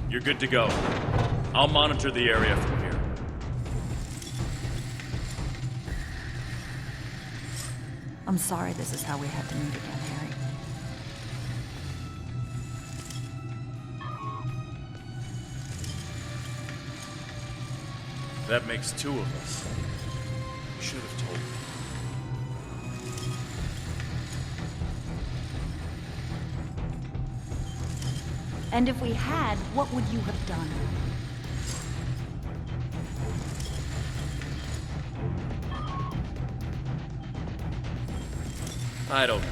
Speaker 12: You're good to go. I'll monitor the area from here.
Speaker 20: I'm sorry this is how we had to meet again, Harry.
Speaker 12: That makes two of us. You should have told me.
Speaker 20: And if we had, what would you have done?
Speaker 12: I don't know.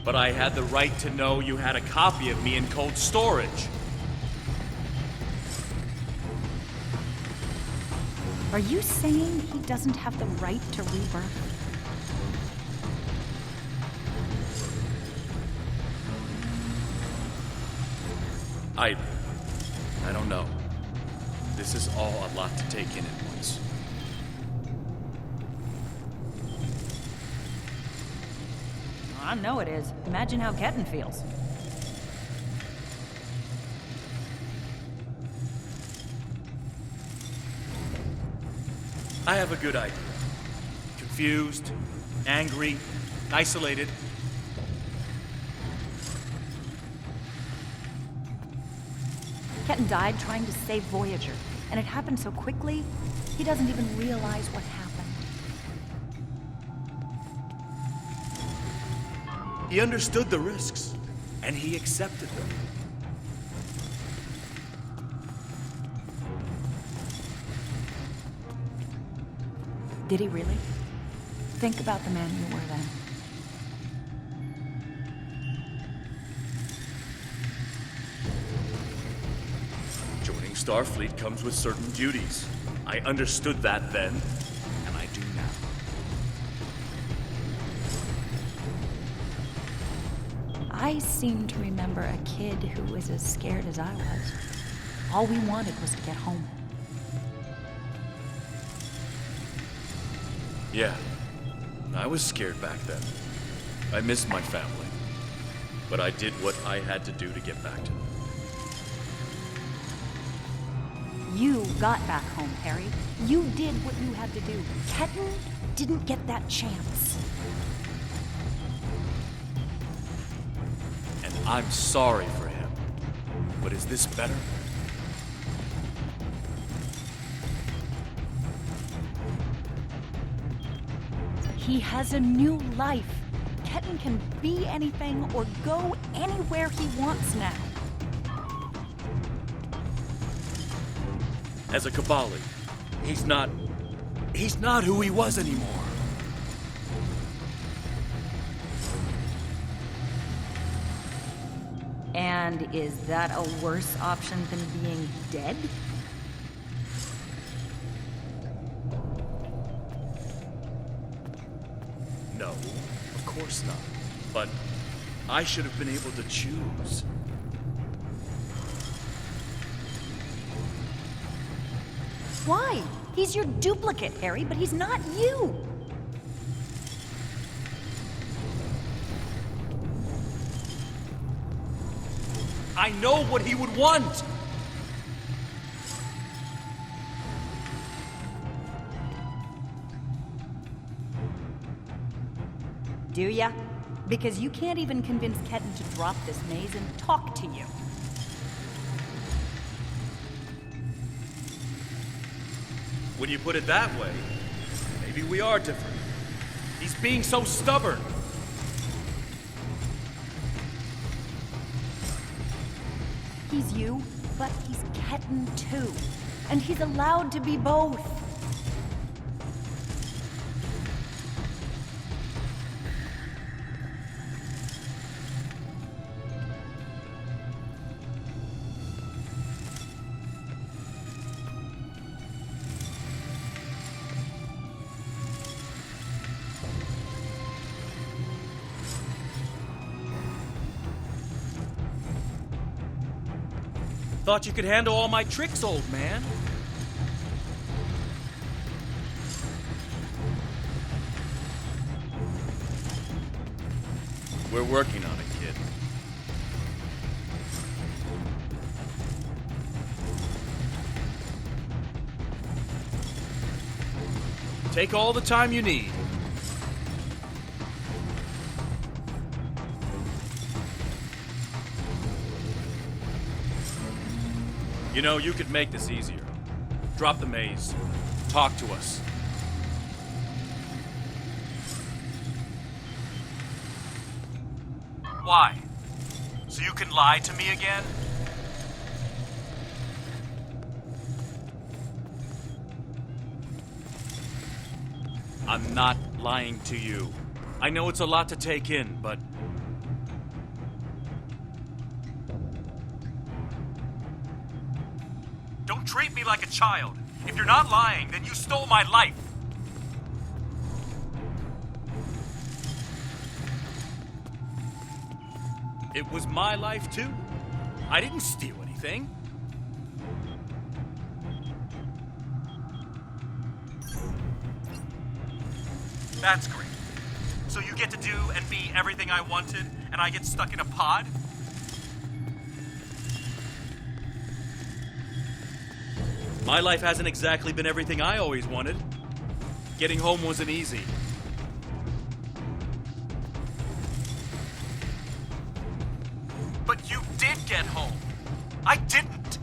Speaker 12: But I had the right to know you had a copy of me in cold storage.
Speaker 20: Are you saying he doesn't have the right to rebirth?
Speaker 12: I don't know. This is all a lot to take in at once.
Speaker 20: I know it is. Imagine how Ketan feels.
Speaker 12: I have a good idea. Confused, angry, isolated.
Speaker 20: Ketten died trying to save Voyager, and it happened so quickly, he doesn't even realize what happened.
Speaker 12: He understood the risks, and he accepted them.
Speaker 20: Did he really? Think about the man you were then.
Speaker 12: Joining Starfleet comes with certain duties. I understood that then, and I do now.
Speaker 20: I seem to remember a kid who was as scared as I was. All we wanted was to get home.
Speaker 12: Yeah, I was scared back then. I missed my family. But I did what I had to do to get back to them.
Speaker 20: You got back home, Harry. You did what you had to do. Ketten didn't get that chance.
Speaker 12: And I'm sorry for him. But is this better?
Speaker 20: He has a new life. Ketten can be anything or go anywhere he wants now.
Speaker 12: As a Kabali, he's not who he was anymore.
Speaker 20: And is that a worse option than being dead?
Speaker 12: No, of course not. But I should have been able to choose.
Speaker 20: Why? He's your duplicate, Harry, but he's not you.
Speaker 12: I know what he would want!
Speaker 20: Do ya? Because you can't even convince Ketten to drop this maze and talk to you.
Speaker 12: When you put it that way, maybe we are different. He's being so stubborn.
Speaker 20: He's you, but he's Ketten too. And he's allowed to be both.
Speaker 12: Thought you could handle all my tricks, old man. We're working on it, kid. Take all the time you need. You know, you could make this easier. Drop the maze. Talk to us. Why? So you can lie to me again? I'm not lying to you. I know it's a lot to take in, but... Don't treat me like a child. If you're not lying, then you stole my life. It was my life, too. I didn't steal anything. That's great. So you get to do and be everything I wanted, and I get stuck in a pod? My life hasn't exactly been everything I always wanted. Getting home wasn't easy.
Speaker 18: But you did get home. I didn't.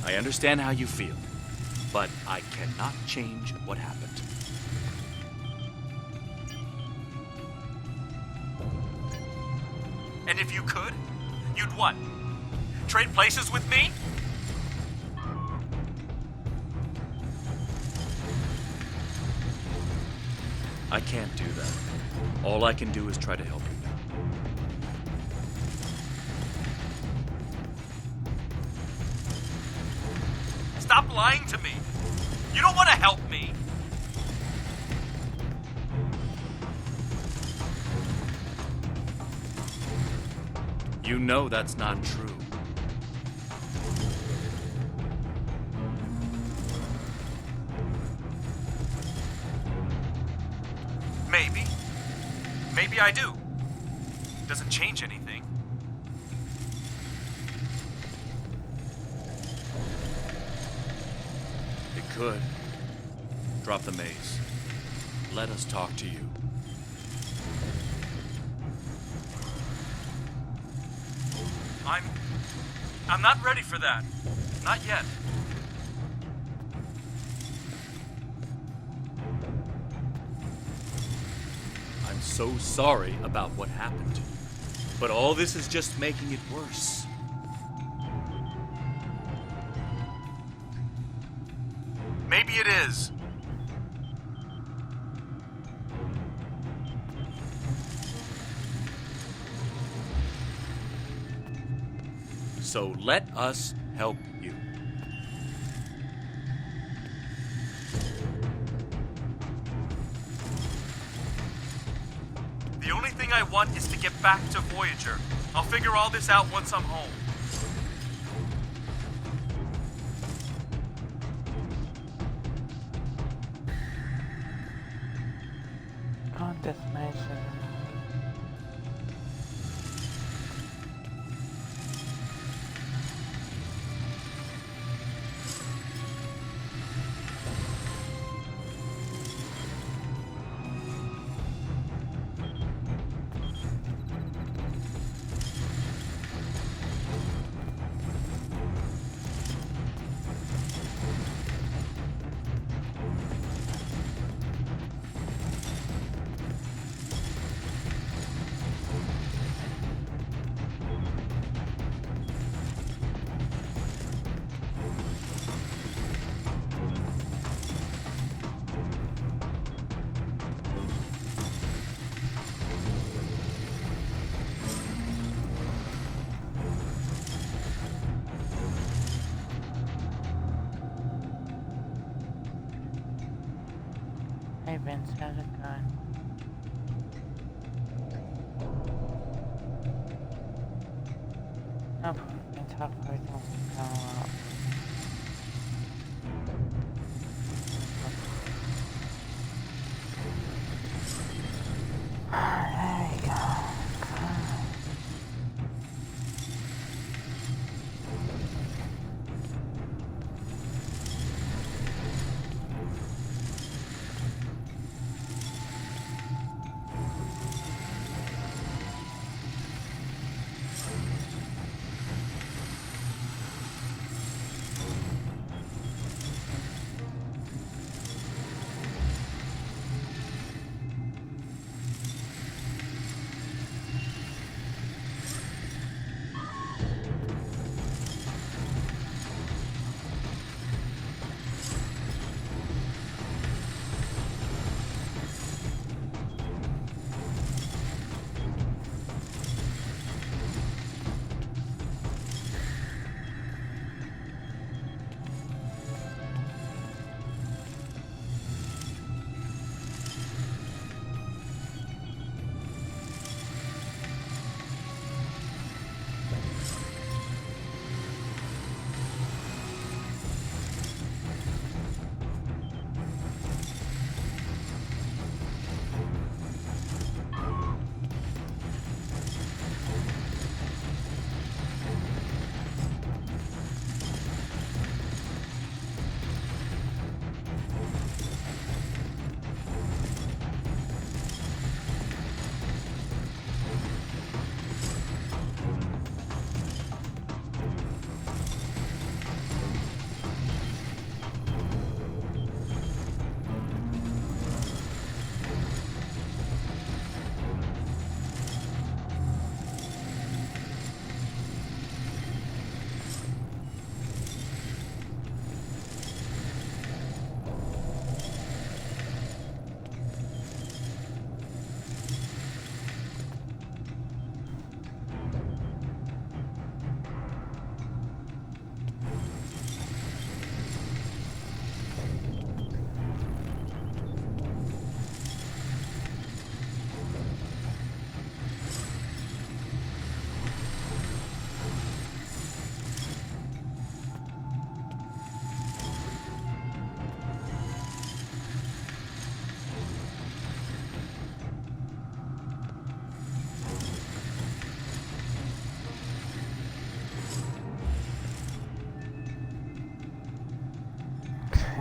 Speaker 12: I understand how you feel, but I cannot change what happened.
Speaker 18: And if you could, you'd what? Trade places with me?
Speaker 12: I can't do that. All I can do is try to help you now.
Speaker 18: Stop lying to me. You don't want to help me.
Speaker 12: You know that's not true.
Speaker 18: Maybe. Maybe I do. Doesn't change anything.
Speaker 12: It could. Drop the maze. Let us talk to you.
Speaker 18: I'm not ready for that. Not yet.
Speaker 12: I'm so sorry about what happened. But all this is just making it worse.
Speaker 18: Maybe it is.
Speaker 12: So let us help you.
Speaker 18: The only thing I want is to get back to Voyager. I'll figure all this out once I'm home.
Speaker 1: Can't destination. Hey Vince, how's it going? No problem, it's halfway done. There you go.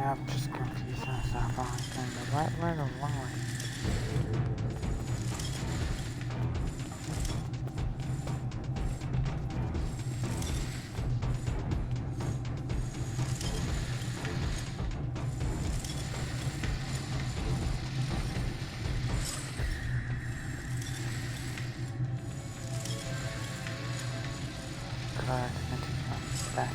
Speaker 1: I'm just confused myself. I'm going the right way or the wrong way? Back.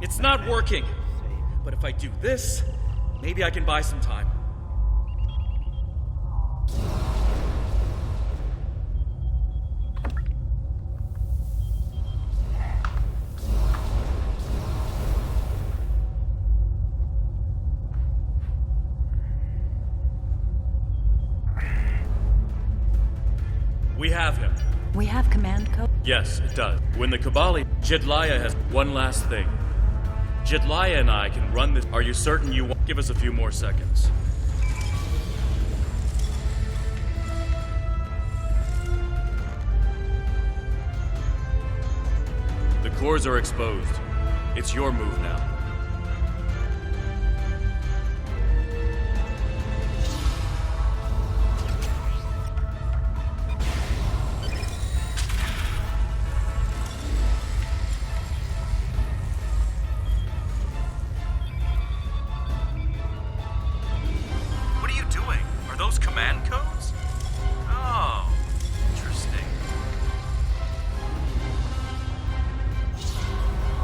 Speaker 12: It's not working. But if I do this, maybe I can buy some time. We have him.
Speaker 20: We have command code?
Speaker 12: Yes, it does. When the Kabali, Jedliah has one last thing. Jedliah and I can run this. Are you certain you won't give us a few more seconds? The cores are exposed. It's your move now.
Speaker 18: Command codes? Oh, interesting.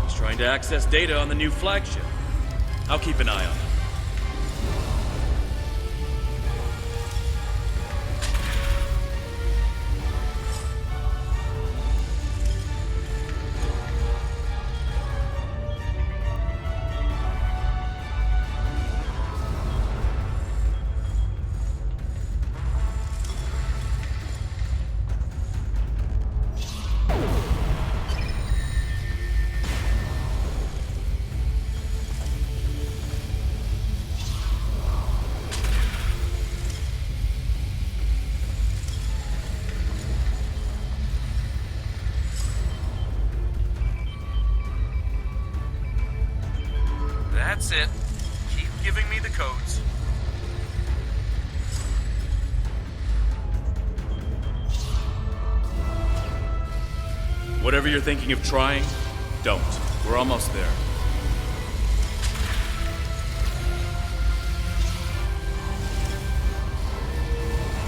Speaker 12: He's trying to access data on the new flagship. I'll keep an eye on him.
Speaker 18: That's it. Keep giving me the codes.
Speaker 12: Whatever you're thinking of trying, don't. We're almost there.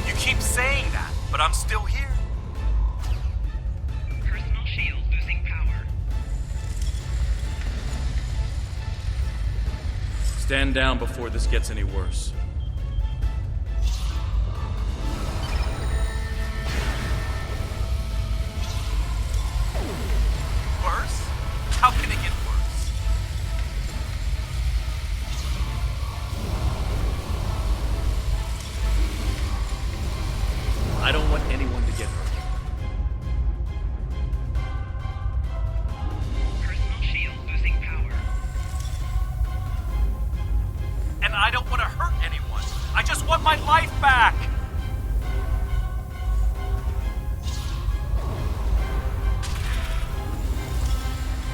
Speaker 18: You keep saying that, but I'm still here.
Speaker 4: Personal shield losing power.
Speaker 12: Stand down before this gets any worse.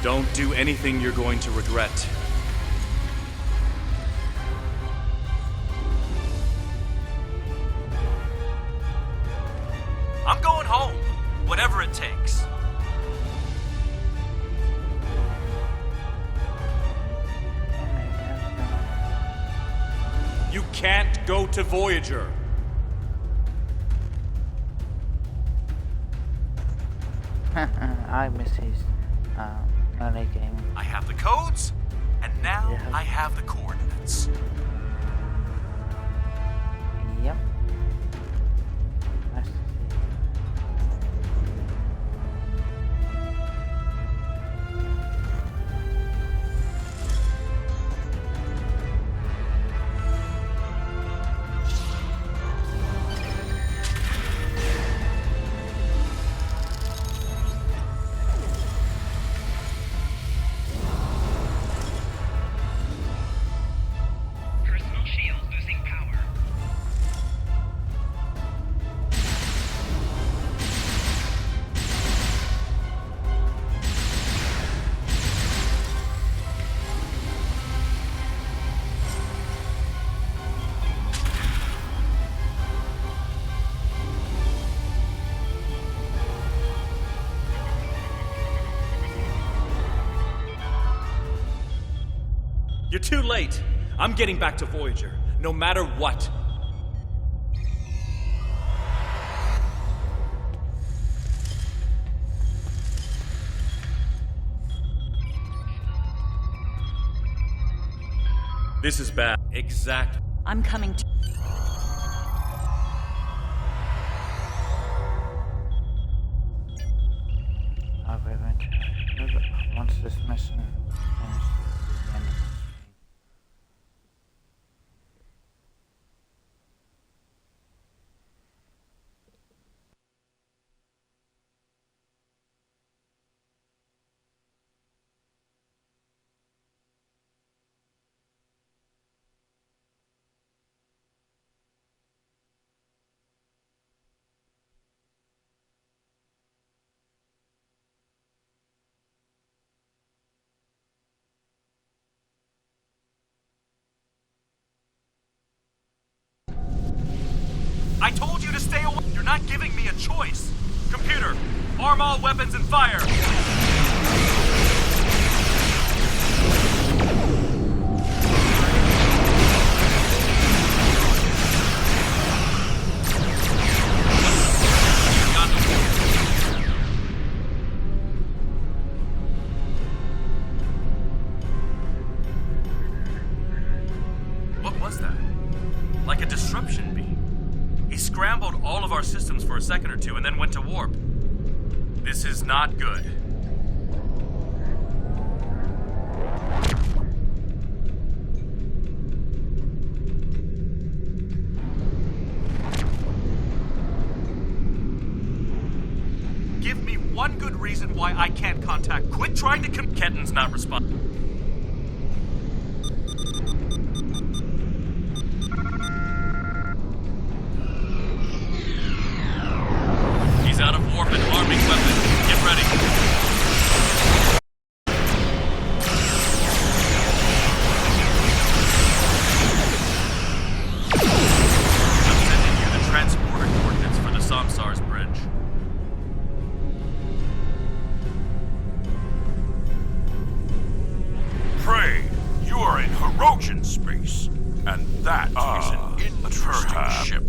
Speaker 12: Don't do anything you're going to regret. I'm going home, whatever it takes. You can't go to Voyager.
Speaker 1: I miss his early game.
Speaker 12: I have the codes, and now I have the coordinates.
Speaker 1: Yep. Nice to see.
Speaker 4: Personal shield losing power.
Speaker 12: You're too late. I'm getting back to Voyager, no matter what. This is bad. Exactly.
Speaker 20: I'm coming to...
Speaker 1: I'll be eventually. Once this mission finishes, the end of the stream.
Speaker 12: I told you to stay away. You're not giving me a choice. Computer, arm all weapons and fire. What was that? Like a disruption beam. He scrambled all of our systems for a second or two and then went to warp. This is not good. Give me one good reason why I can't contact. Quit trying to Kenton's not responding. He's out of warp and arming weapons. Get ready. I'm sending you the transporter coordinates for the Samsar's bridge.
Speaker 7: Pray, you are in Hirogen space, and that is an interesting ship.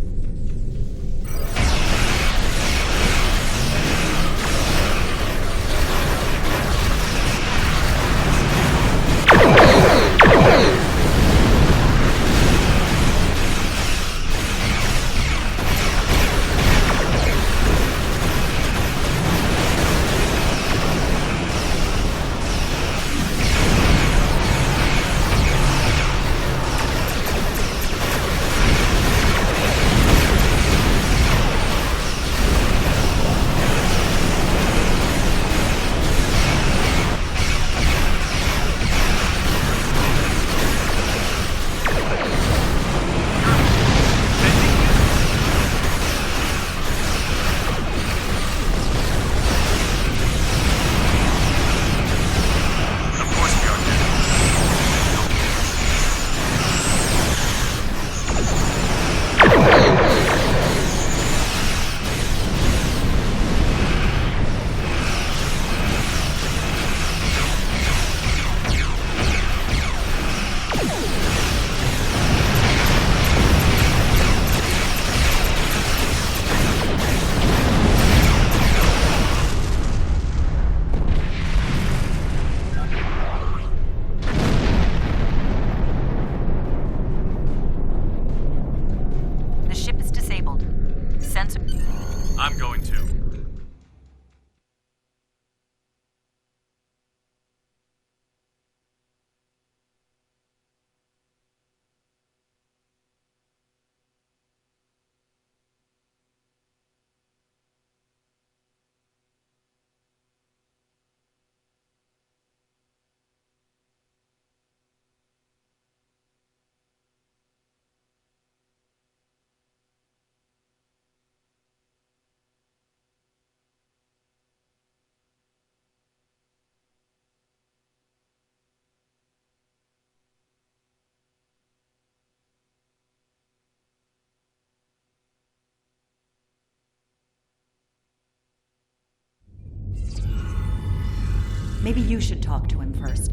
Speaker 20: Maybe you should talk to him first.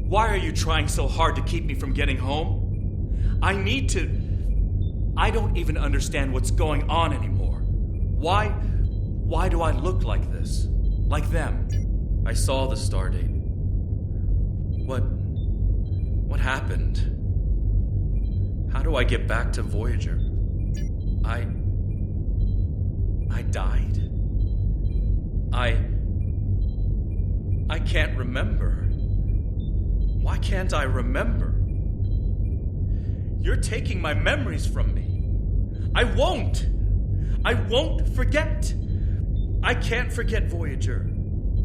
Speaker 12: Why are you trying so hard to keep me from getting home? I need to... I don't even understand what's going on anymore. Why do I look like this? Like them? I saw the stardate. What happened? How do I get back to Voyager? I died? I can't remember. Why can't I remember? You're taking my memories from me. I won't forget. I can't forget Voyager.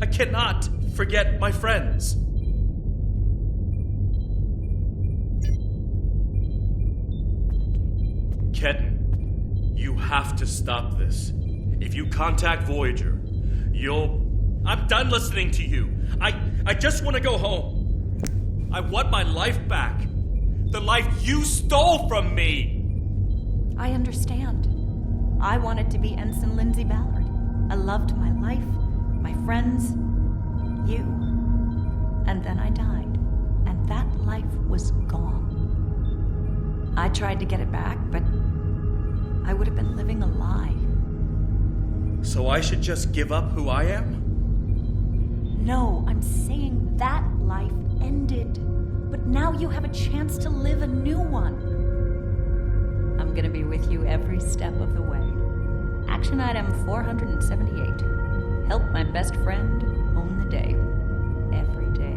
Speaker 12: I cannot forget my friends. Ketan, you have to stop this. If you contact Voyager, I'm done listening to you. I just want to go home. I want my life back. The life you stole from me.
Speaker 20: I understand. I wanted to be Ensign Lindsay Ballard. I loved my life, my friends, you. And then I died, and that life was gone. I tried to get it back, but I would have been living a lie.
Speaker 12: So I should just give up who I am?
Speaker 20: No, I'm saying that life ended. But now you have a chance to live a new one. I'm gonna be with you every step of the way. Action item 478. Help my best friend own the day. Every day.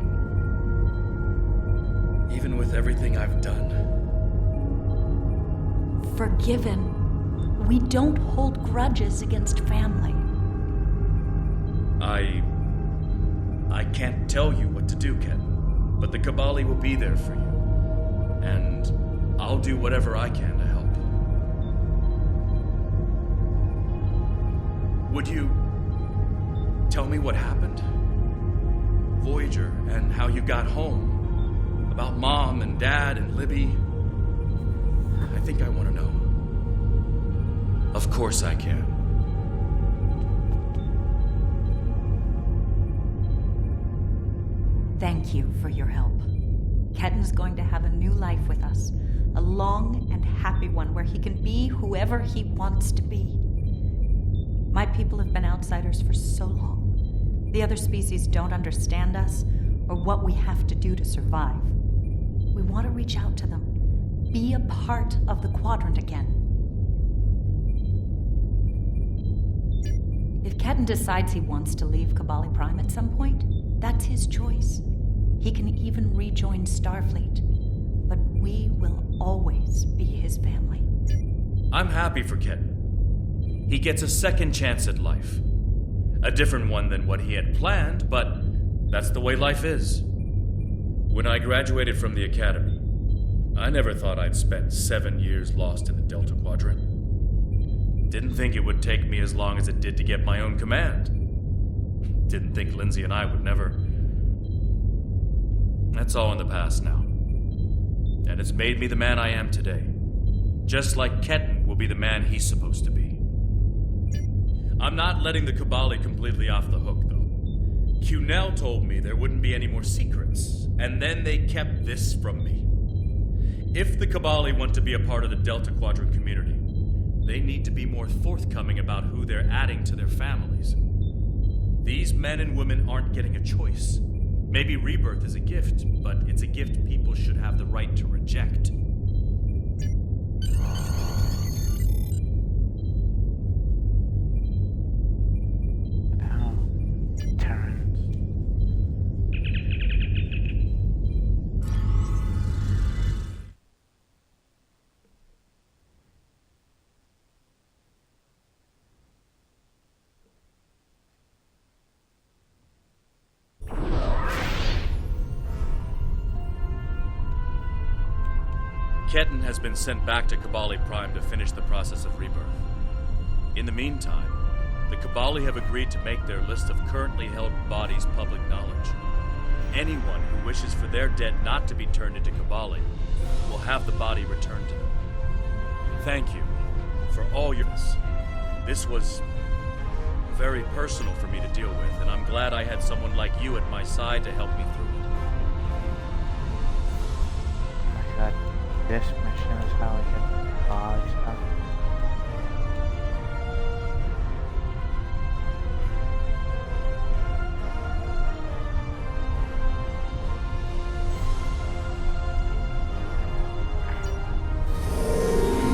Speaker 12: Even with everything I've done.
Speaker 20: Forgiven. We don't hold grudges against family.
Speaker 12: I can't tell you what to do, Ken. But the Kabali will be there for you. And I'll do whatever I can to help. Would you tell me what happened? Voyager, and how you got home. About Mom and Dad and Libby. I think I want to know. Of course I can.
Speaker 20: Thank you for your help. Ketan's going to have a new life with us. A long and happy one where he can be whoever he wants to be. My people have been outsiders for so long. The other species don't understand us or what we have to do to survive. We want to reach out to them. Be a part of the Quadrant again. If Ketan decides he wants to leave Kabali Prime at some point, that's his choice. He can even rejoin Starfleet, but we will always be his family.
Speaker 12: I'm happy for Ketan. He gets a second chance at life. A different one than what he had planned, but that's the way life is. When I graduated from the academy, I never thought I'd spend 7 years lost in the Delta Quadrant. Didn't think it would take me as long as it did to get my own command. Didn't think Lindsay and I would never... That's all in the past now. And it's made me the man I am today. Just like Ketan will be the man he's supposed to be. I'm not letting the Kabali completely off the hook, though. Cunell told me there wouldn't be any more secrets, and then they kept this from me. If the Kabali want to be a part of the Delta Quadrant community, they need to be more forthcoming about who they're adding to their families. These men and women aren't getting a choice. Maybe rebirth is a gift, but it's a gift people should have the right to reject. Ketan has been sent back to Kabali Prime to finish the process of rebirth. In the meantime, the Kabali have agreed to make their list of currently held bodies public knowledge. Anyone who wishes for their dead not to be turned into Kabali will have the body returned to them. Thank you for all your... This was very personal for me to deal with, and I'm glad I had someone like you at my side to help me through it.
Speaker 1: Oh my god, this mission is how we can buy stuff.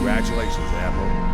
Speaker 6: Congratulations, Admiral.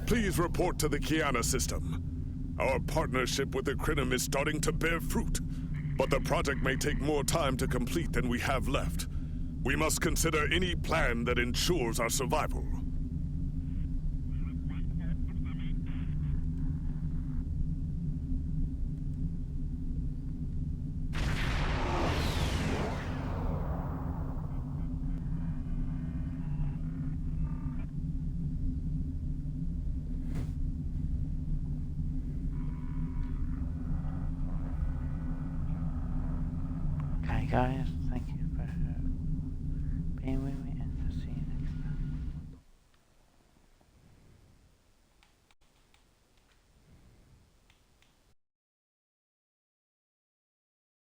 Speaker 7: Please report to the Kiana system. Our partnership with the Crinum is starting to bear fruit, but the project may take more time to complete than we have left. We must consider any plan that ensures our survival.
Speaker 1: Guys.